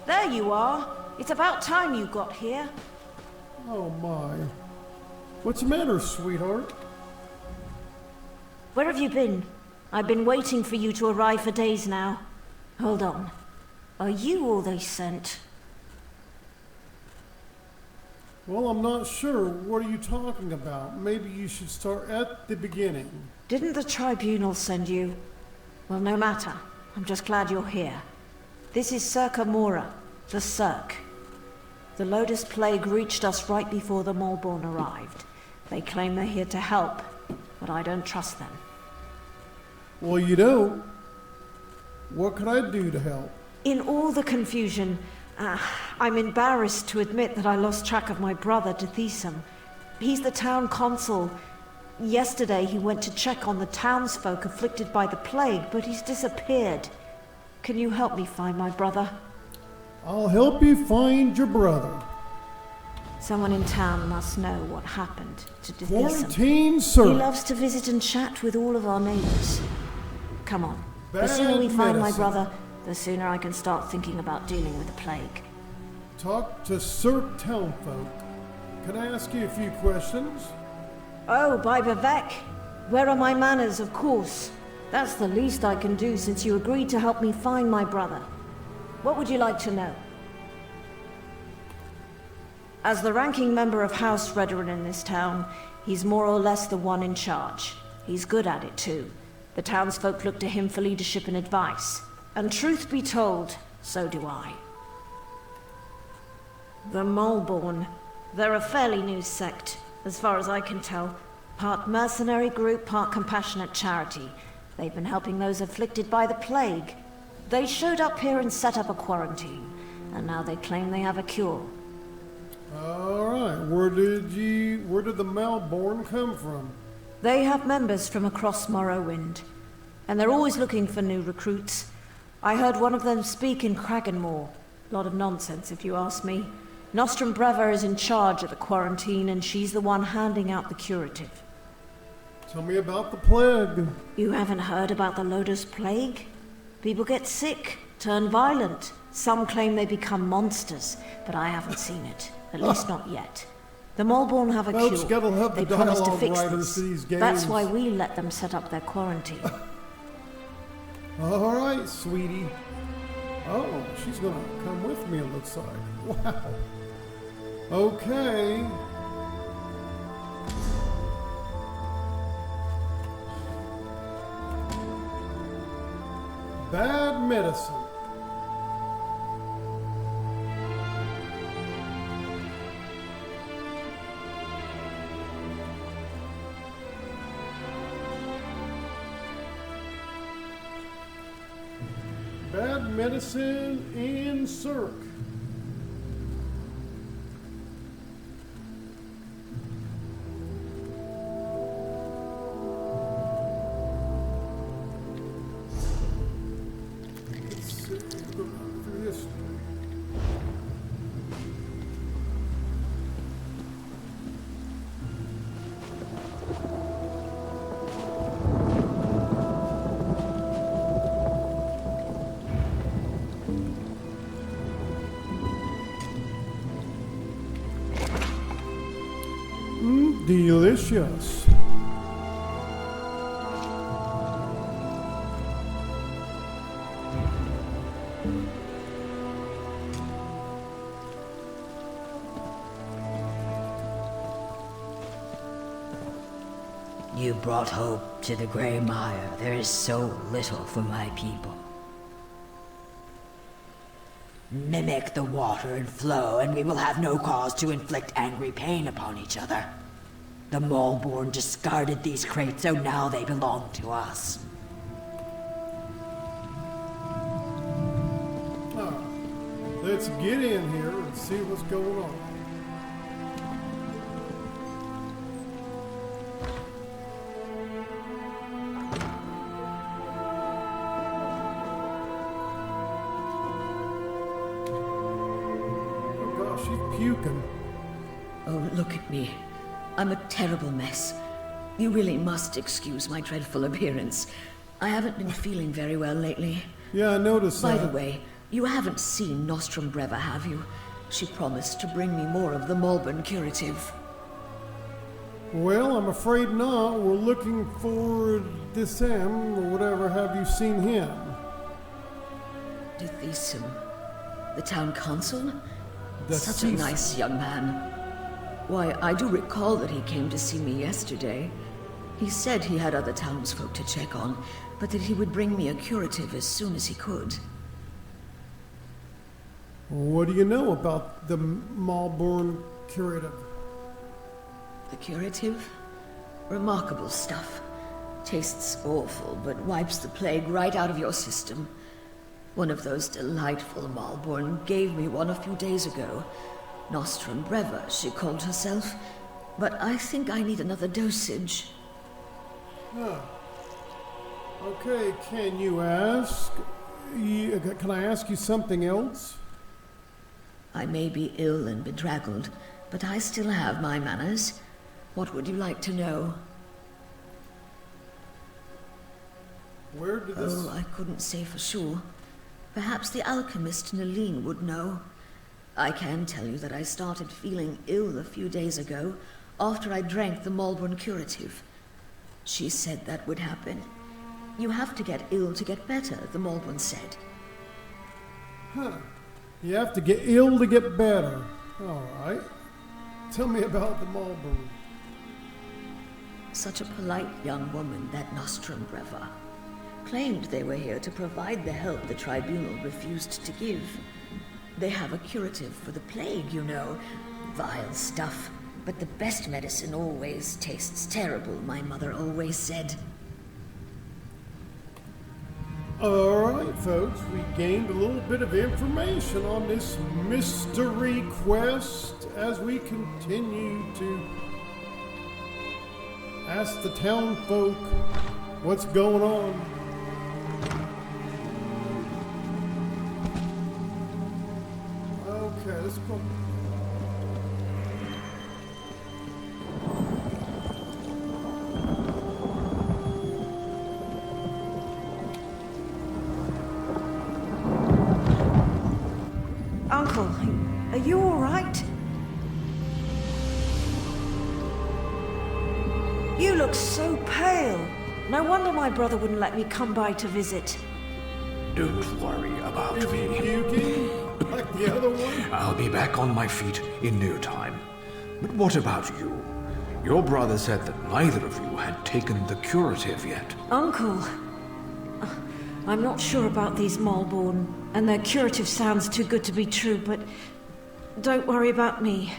There you are. It's about time you got here. Oh my. What's the matter, sweetheart? Where have you been? I've been waiting for you to arrive for days now. Hold on. Are you all they sent? Well, I'm not sure. What are you talking about? Maybe you should start at the beginning. Didn't the tribunal send you? Well, no matter. I'm just glad you're here. This is Circa Mora, the Cirque. The Lotus Plague reached us right before the Malborn arrived. They claim they're here to help, but I don't trust them. Well, you don't. What could I do to help? In all the confusion, I'm embarrassed to admit that I lost track of my brother, Dethisum. He's the town consul. Yesterday he went to check on the townsfolk afflicted by the plague, but he's disappeared. Can you help me find my brother? I'll help you find your brother. Someone in town must know what happened to Dethisum. Quarantine, sir. He loves to visit and chat with all of our neighbors. Come on. The sooner we find my brother, the sooner I can start thinking about dealing with the plague. Talk to Sir Townfolk. Can I ask you a few questions? Oh, by Vivek. Where are my manners, of course. That's the least I can do since you agreed to help me find my brother. What would you like to know? As the ranking member of House Redoran in this town, he's more or less the one in charge. He's good at it too. The townsfolk look to him for leadership and advice. And truth be told, so do I. The Malborn. They're a fairly new sect, as far as I can tell. Part mercenary group, part compassionate charity. They've been helping those afflicted by the plague. They showed up here and set up a quarantine, and now they claim they have a cure. Alright, where did the Malborn come from? They have members from across Morrowind, and they're always looking for new recruits. I heard one of them speak in Kraganmore. Lot of nonsense, if you ask me. Nostrum Breva is in charge of the quarantine, and she's the one handing out the curative. Tell me about the plague. You haven't heard about the Lotus Plague? People get sick, turn violent. Some claim they become monsters, but I haven't seen it. At least not yet. The Malborn have a Folks, cure. gotta have the They promised to dialogue fix writers this. to these games. That's why we let them set up their quarantine. Alright, sweetie. Oh, she's gonna come with me, it looks like. Wow. Okay. Bad medicine. Bad medicine in Cirque. Let's see, go through this. Delicious. You brought hope to the Grey Mire. There is so little for my people. Mimic the water and flow, and we will have no cause to inflict angry pain upon each other. The Maulborn discarded these crates, so now they belong to us. Let's get in here and see what's going on. Oh gosh, she's puking. Oh, look at me. I'm a terrible mess. You really must excuse my dreadful appearance. I haven't been feeling very well lately. Yeah, I noticed By that. the way, you haven't seen Nostrum Breva, have you? She promised to bring me more of the Malborn curative. Well, I'm afraid not. We're looking for Dissem, or whatever. Have you seen him? Dithisum, the town consul? The Such a nice young man. Why, I do recall that he came to see me yesterday. He said he had other townsfolk to check on, but that he would bring me a curative as soon as he could. What do you know about the Malborn curative? The curative? Remarkable stuff. Tastes awful, but wipes the plague right out of your system. One of those delightful Malborn gave me one a few days ago. Nostrum Breva, she called herself. But I think I need another dosage. Huh. Okay, can I ask you something else? I may be ill and bedraggled, but I still have my manners. What would you like to know? Where did this... Oh, I couldn't say for sure. Perhaps the alchemist Nalene would know. I can tell you that I started feeling ill a few days ago after I drank the Malborn curative. She said that would happen. You have to get ill to get better, the Malborn said. Huh. You have to get ill to get better. All right. Tell me about the Malborn. Such a polite young woman, that Nostrum Breva. Claimed they were here to provide the help the tribunal refused to give. They have a curative for the plague, you know. Vile stuff. But the best medicine always tastes terrible, my mother always said. All right, folks, we gained a little bit of information on this mystery quest as we continue to ask the town folk what's going on. Okay, let's go. Uncle, are you all right? You look so pale. No wonder my brother wouldn't let me come by to visit. Don't worry about Is he me. puking like the other one? I'll be back on my feet in no time. But what about you? Your brother said that neither of you had taken the curative yet. Uncle, I'm not sure about these Malborn, and their curative sounds too good to be true, but don't worry about me.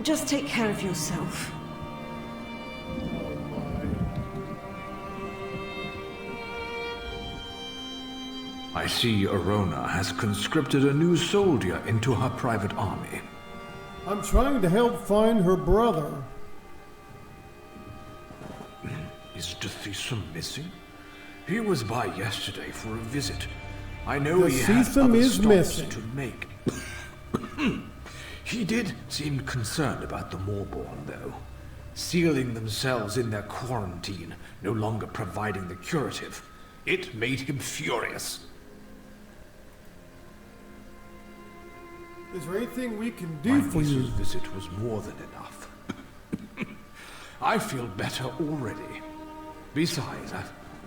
Just take care of yourself. I see Arona has conscripted a new soldier into her private army. I'm trying to help find her brother. Is Dithisum missing? He was by yesterday for a visit. I know he had Dithisum other is stops missing. to make. He did seem concerned about the Morborn, though. Sealing themselves in their quarantine, no longer providing the curative. It made him furious. Is there anything we can do My for you? niece's visit was more than enough. I feel better already. Besides,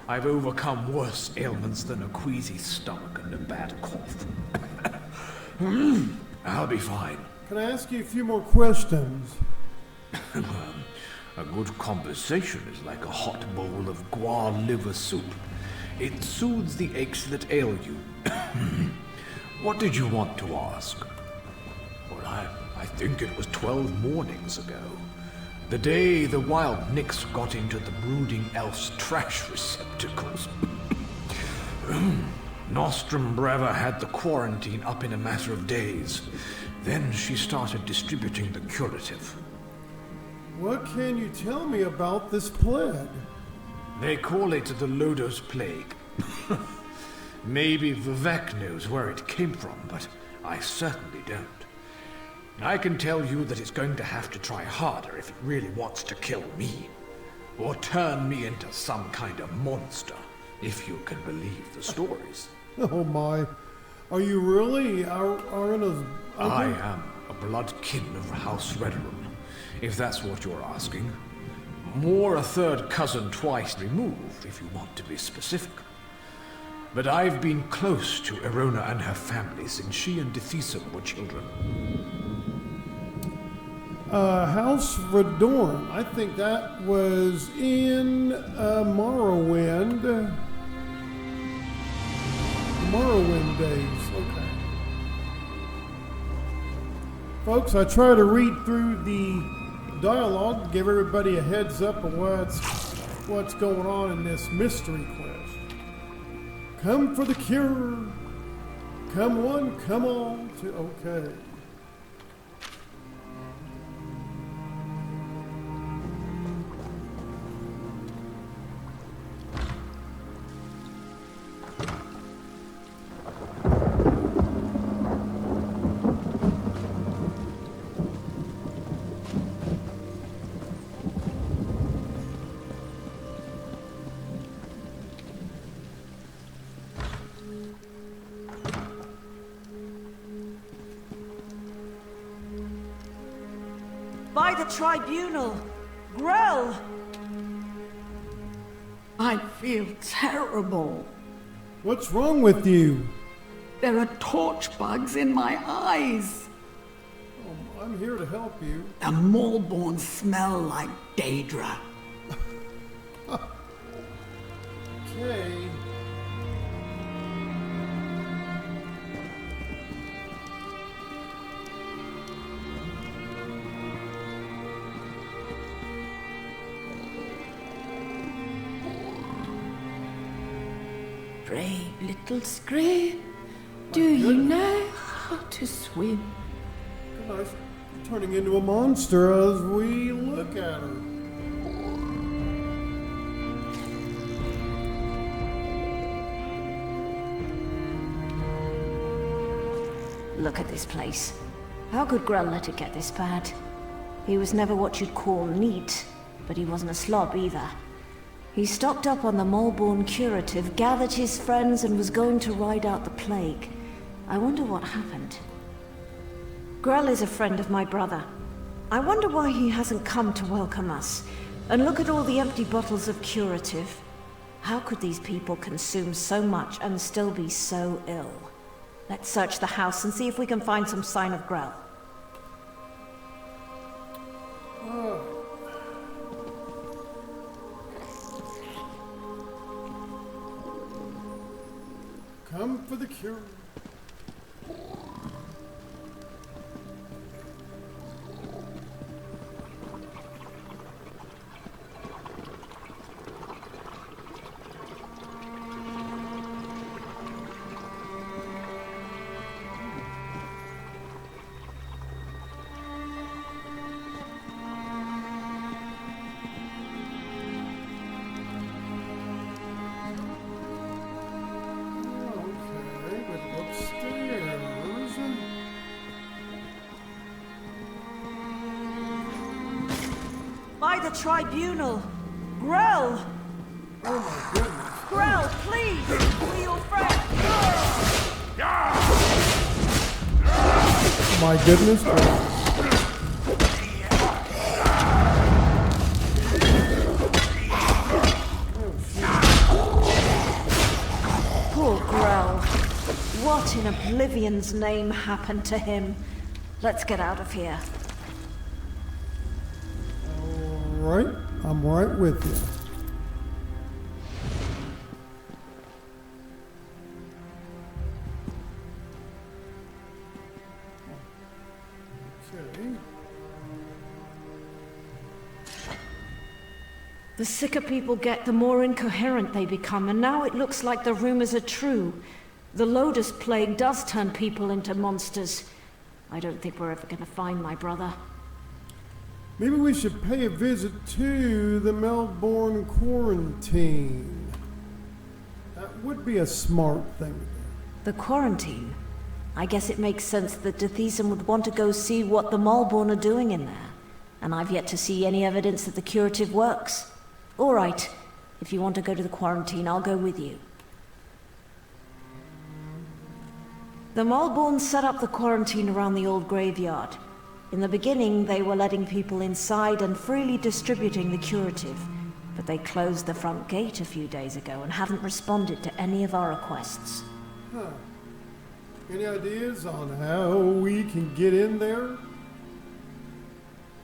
I've overcome worse ailments than a queasy stomach and a bad cough. I'll be fine. Can I ask you a few more questions? A good conversation is like a hot bowl of guar liver soup. It soothes the aches that ail you. What did you want to ask? Well, I think it was 12 mornings ago. The day the wild nix got into the brooding elf's trash receptacles. Nostrum Breva had the quarantine up in a matter of days. Then she started distributing the curative. What can you tell me about this plague? They call it the Lodo's Plague. Maybe Vivek knows where it came from, but I certainly don't. I can tell you that it's going to have to try harder if it really wants to kill me. Or turn me into some kind of monster, if you can believe the stories. Oh my. Are you really Arana's uncle? I am a blood kin of House Redoran, if that's what you're asking. More a third cousin twice removed, if you want to be specific. But I've been close to Erona and her family since she and Dethisum were children. House Redoran. I think that was in Morrowind. The Morrowind days. Okay. Folks, I try to read through the dialogue, give everybody a heads up of what's going on in this mystery quest. Come for the cure. Come one, come all. Okay. By the tribunal! Grell! I feel terrible. What's wrong with you? There are torch bugs in my eyes. I'm here to help you. The Maulborn smell like Daedra. Okay. Brave little scream, do you know how to swim? Gosh, turning into a monster as we look at her. Look at this place. How could Grell let it get this bad? He was never what you'd call neat, but he wasn't a slob either. He stocked up on the Maulborn curative, gathered his friends, and was going to ride out the plague. I wonder what happened. Grell is a friend of my brother. I wonder why he hasn't come to welcome us. And look at all the empty bottles of curative. How could these people consume so much and still be so ill? Let's search the house and see if we can find some sign of Grell. Come for the cure. By the tribunal! Grell! Oh my goodness. Grell, please! We're your friend! My goodness. Poor Grell. What in Oblivion's name happened to him? Let's get out of here. Right, I'm right with you. Okay. The sicker people get, the more incoherent they become, and now it looks like the rumors are true. The Lotus Plague does turn people into monsters. I don't think we're ever going to find my brother. Maybe we should pay a visit to the Melbourne quarantine. That would be a smart thing to do. The quarantine? I guess it makes sense that Dethisum would want to go see what the Malborn are doing in there. And I've yet to see any evidence that the curative works. All right, if you want to go to the quarantine, I'll go with you. The Malborn set up the quarantine around the old graveyard. In the beginning, they were letting people inside and freely distributing the curative. But they closed the front gate a few days ago and haven't responded to any of our requests. Huh. Any ideas on how we can get in there?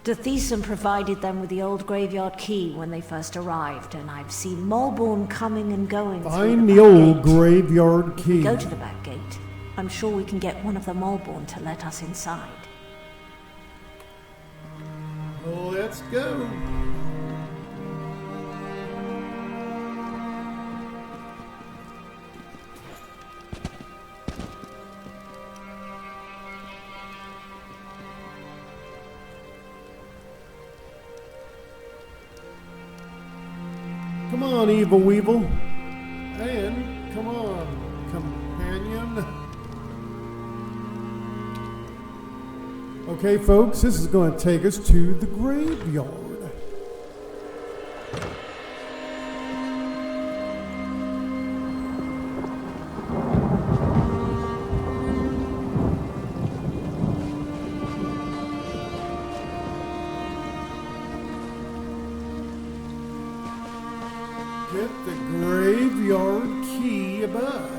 Dethisum provided them with the old graveyard key when they first arrived, and I've seen Malborn coming and going Find through the old graveyard key. Go to the back gate. I'm sure we can get one of the Malborn to let us inside. Let's go. Come on, Evil Weevil. And come on, companion. Okay, folks, this is going to take us to the graveyard. Get the graveyard key above.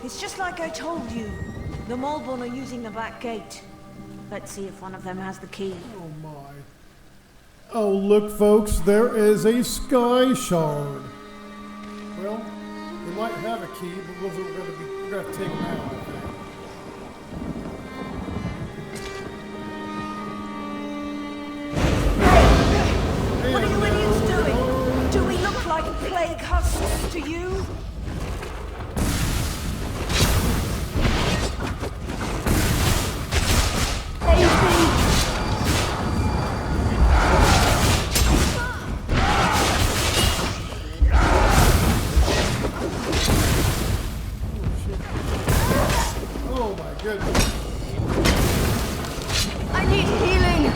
It's just like I told you. The Malborn are using the back gate. Let's see if one of them has the key. Oh my. Oh, look, folks, there is a sky shard. Well, we might have a key, but we're going to take them out. What are you idiots doing? Do we look like plague husks to you? Oh my goodness. I need healing.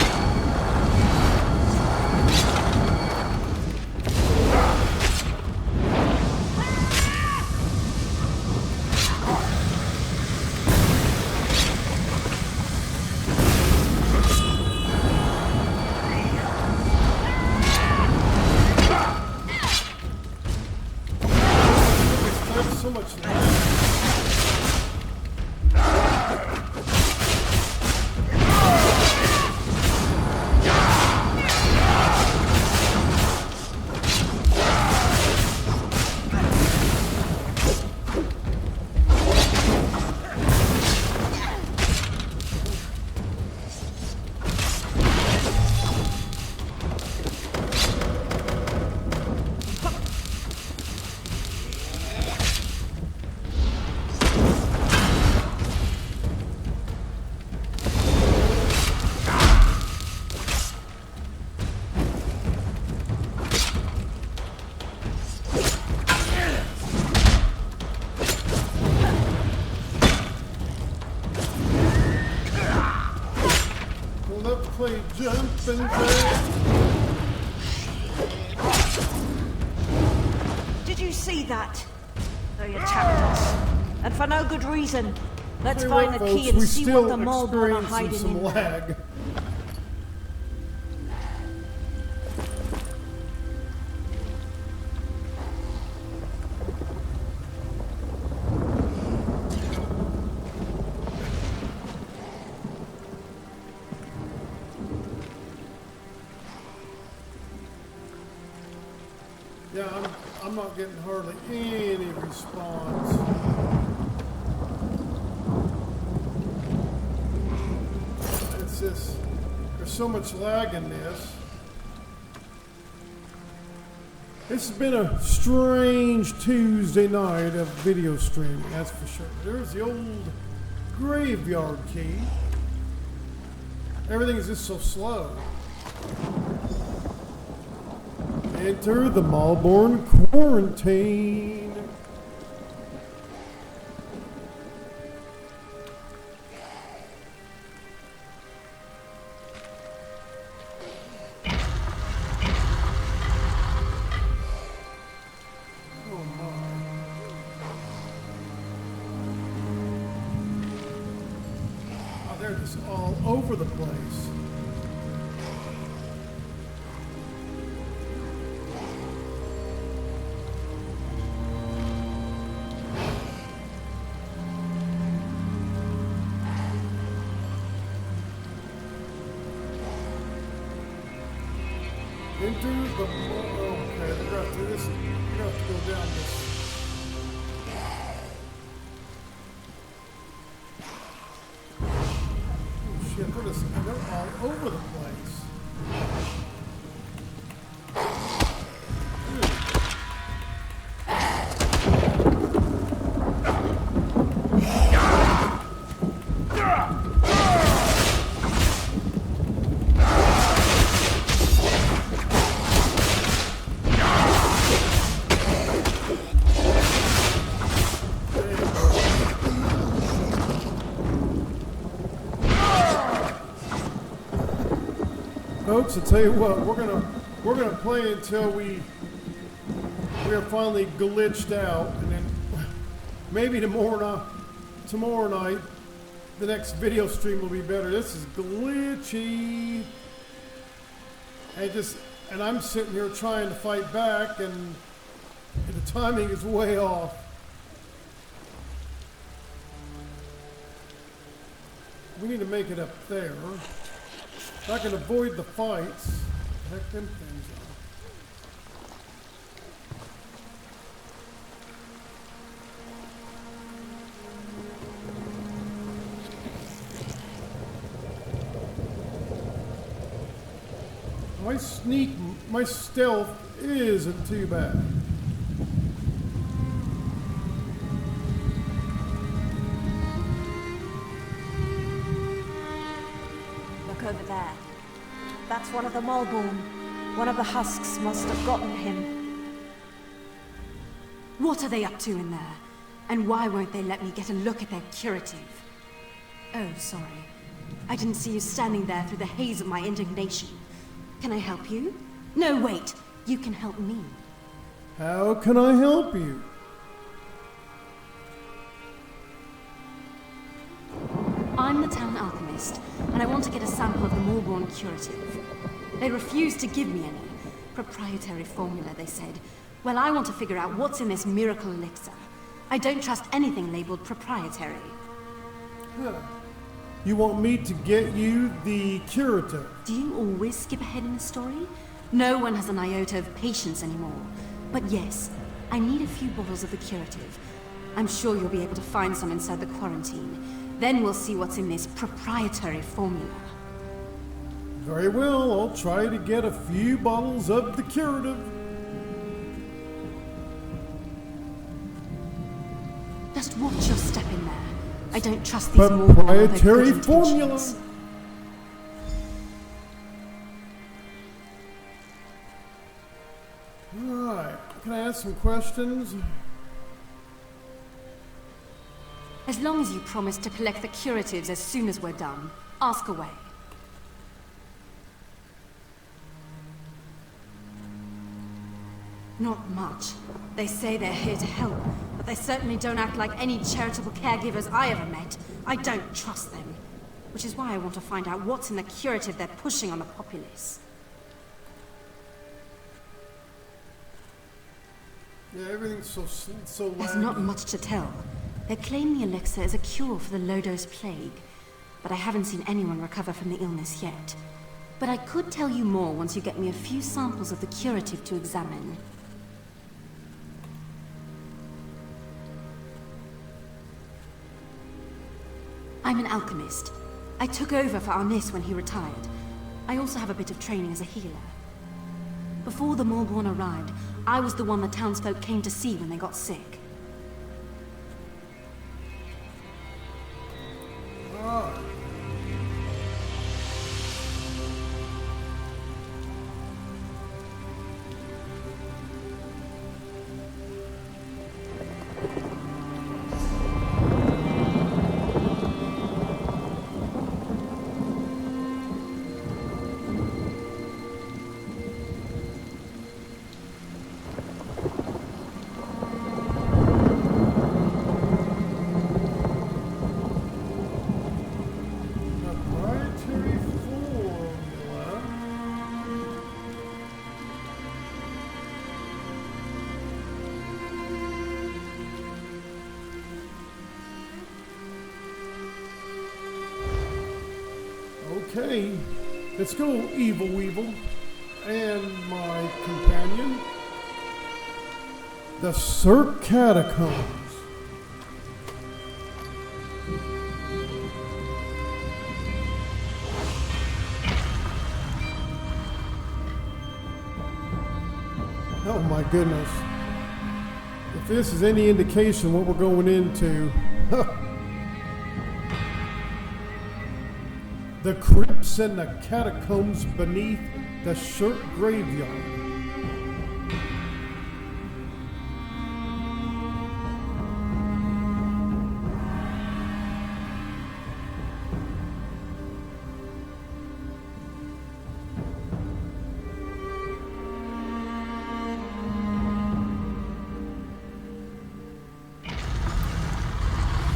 There's so much left. Play jump and grab. Did you see that? They attacked us. And for no good reason. Let's Hey, find wait, the key folks, and see what the we're Malborn are still hiding experiencing in some there. lag. I'm not getting hardly any response. It's just, there's so much lag in this. This has been a strange Tuesday night of video streaming, that's for sure. There's the old graveyard key. Everything is just so slow. Enter the Malborn quarantine. Oh my. Oh, they're just all over the place. Into the okay, we're gonna have to this. We're gonna have to go down this. Oh shit! They're all over the place. Folks, I'll tell you what, we're gonna play until we are finally glitched out, and then maybe tomorrow night the next video stream will be better. This is glitchy, and I'm sitting here trying to fight back, and the timing is way off. We need to make it up there. If I can avoid the fights, heck them things are. My stealth isn't too bad. Over there. That's one of the Malborn. One of the husks must have gotten him. What are they up to in there? And why won't they let me get a look at their curative? Oh, sorry. I didn't see you standing there through the haze of my indignation. Can I help you? No, wait. You can help me. How can I help you? I'm the town alchemist, and I want to get a sample of the Morrowind curative. They refused to give me any. Proprietary formula, they said. Well, I want to figure out what's in this miracle elixir. I don't trust anything labeled proprietary. Huh. You want me to get you the curative? Do you always skip ahead in the story? No one has an iota of patience anymore. But yes, I need a few bottles of the curative. I'm sure you'll be able to find some inside the quarantine. Then we'll see what's in this proprietary formula. Very well, I'll try to get a few bottles of the curative. Just watch your step in there. I don't trust these more proprietary formula. Right, can I ask some questions? As long as you promise to collect the curatives as soon as we're done, ask away. Not much. They say they're here to help, but they certainly don't act like any charitable caregivers I ever met. I don't trust them. Which is why I want to find out what's in the curative they're pushing on the populace. Yeah, everything's so loud. There's not much to tell. They claim the elixir is a cure for the Lodos plague, but I haven't seen anyone recover from the illness yet. But I could tell you more once you get me a few samples of the curative to examine. I'm an alchemist. I took over for Arnis when he retired. I also have a bit of training as a healer. Before the Morborn arrived, I was the one the townsfolk came to see when they got sick. Okay, let's go, Evil Weevil, and my companion, the Cirque Catacombs. Oh my goodness. If this is any indication what we're going into, the crypts and the catacombs beneath the Shirt Graveyard.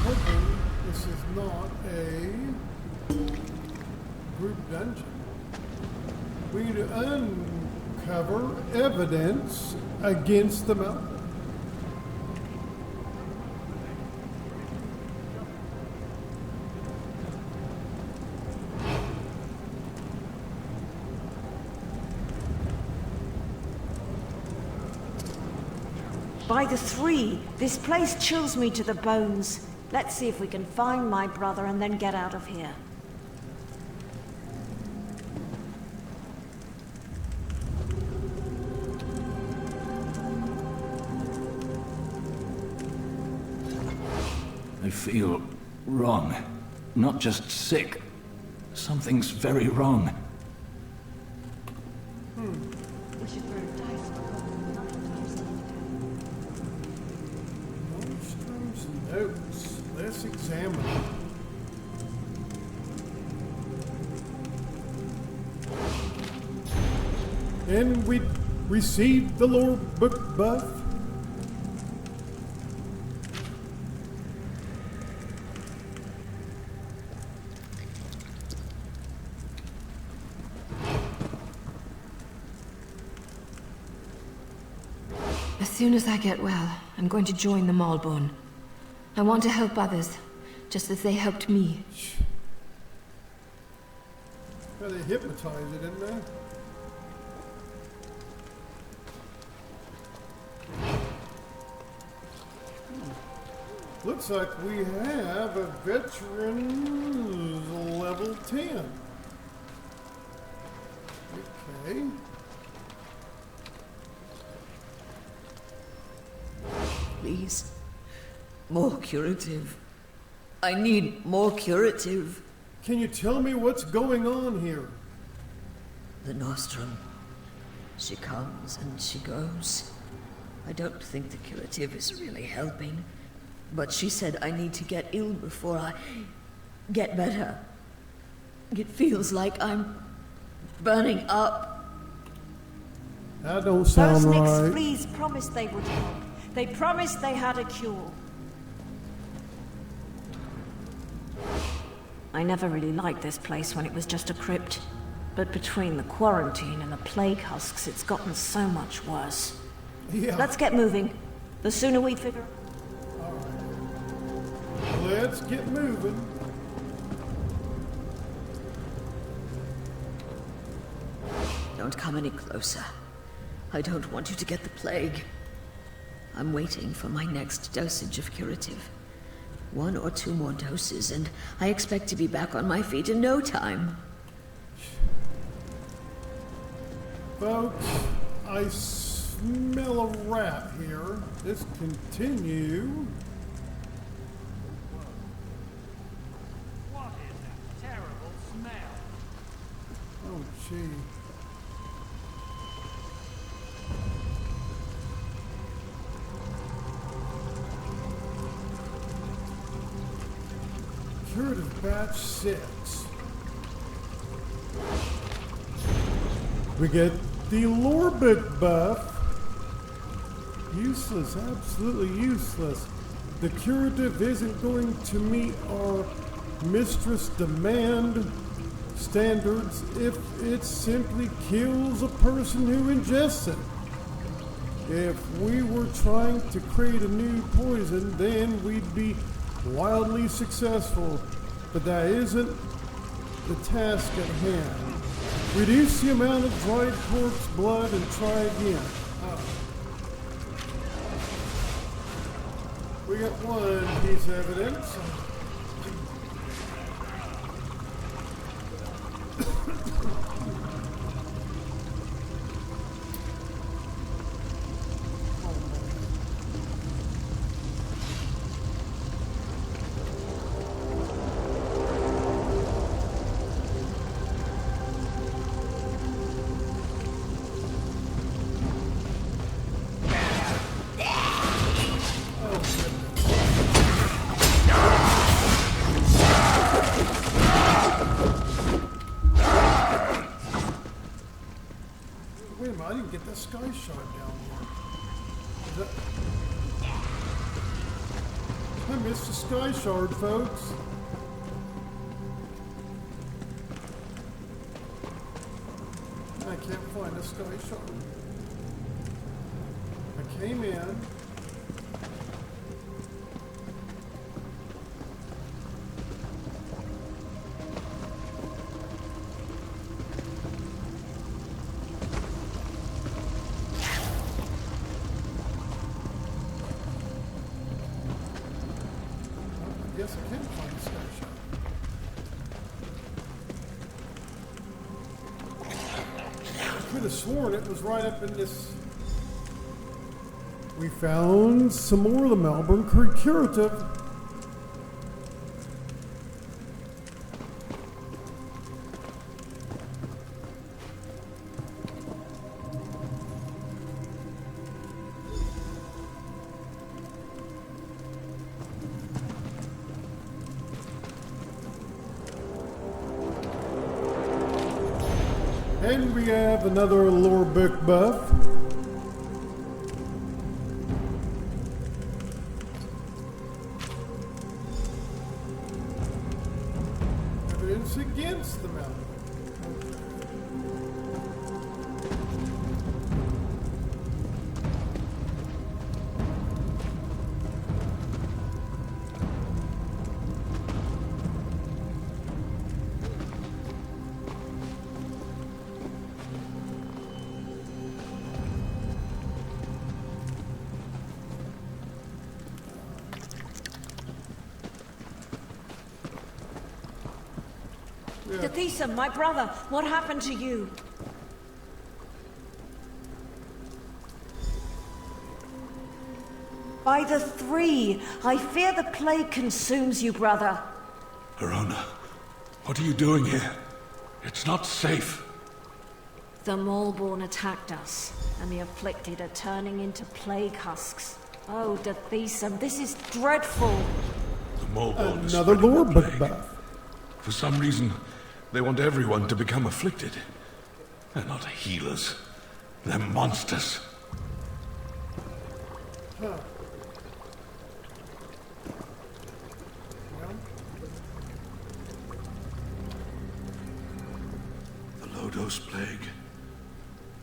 Hopefully, this is not a group dungeon. We need to uncover evidence against the mountain. By the three, this place chills me to the bones. Let's see if we can find my brother and then get out of here. I feel wrong. Not just sick. Something's very wrong. We should throw dice. Monstrum's notes. Let's examine them. And we received the lore book buff. As soon as I get well, I'm going to join the Malborn. I want to help others, just as they helped me. Yeah, they hypnotize it, didn't they? Looks like we have a veteran level 10. Okay. Please. More curative. I need more curative. Can you tell me what's going on here? The Nostrum. She comes and she goes. I don't think the curative is really helping. But she said I need to get ill before I get better. It feels like I'm burning up. That don't sound Those right. Nick's fleas promised they would help. They promised they had a cure. I never really liked this place when it was just a crypt. But between the quarantine and the plague husks, it's gotten so much worse. Yeah. Let's get moving. The sooner we figure... Let's get moving. Don't come any closer. I don't want you to get the plague. I'm waiting for my next dosage of curative. 1 or 2 more doses, and I expect to be back on my feet in no time. Folks, I smell a rat here. Let's continue. What is that terrible smell? Oh, gee. Curative batch 6. We get the lore book buff. Useless, absolutely useless. The curative isn't going to meet our mistress demand standards if it simply kills a person who ingests it. If we were trying to create a new poison, then we'd be wildly successful, but that isn't the task at hand. Reduce the amount of dried corpse blood and try again. We got one piece of evidence. Wait a minute, I didn't get that sky shard down here. Is that... I missed the sky shard, folks. I can't find a sky shard. I came in. Yes, I can find the sky shard. I could have sworn it was right up in this. We found some more of the Melbourne curative. And we have another lore book buff. Evidence against the mountain. Tethisa, my brother, what happened to you? By the 3, I fear the plague consumes you, brother. Arona, what are you doing here? It's not safe. The Maulborn attacked us, and the afflicted are turning into plague husks. Oh, Tethisa, this is dreadful. The Maulborn is Another spreading lore the book plague. buff. For some reason, they want everyone to become afflicted. They're not healers. They're monsters. Huh. The low-dose plague.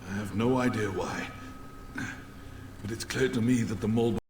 I have no idea why. But it's clear to me that the Maulborn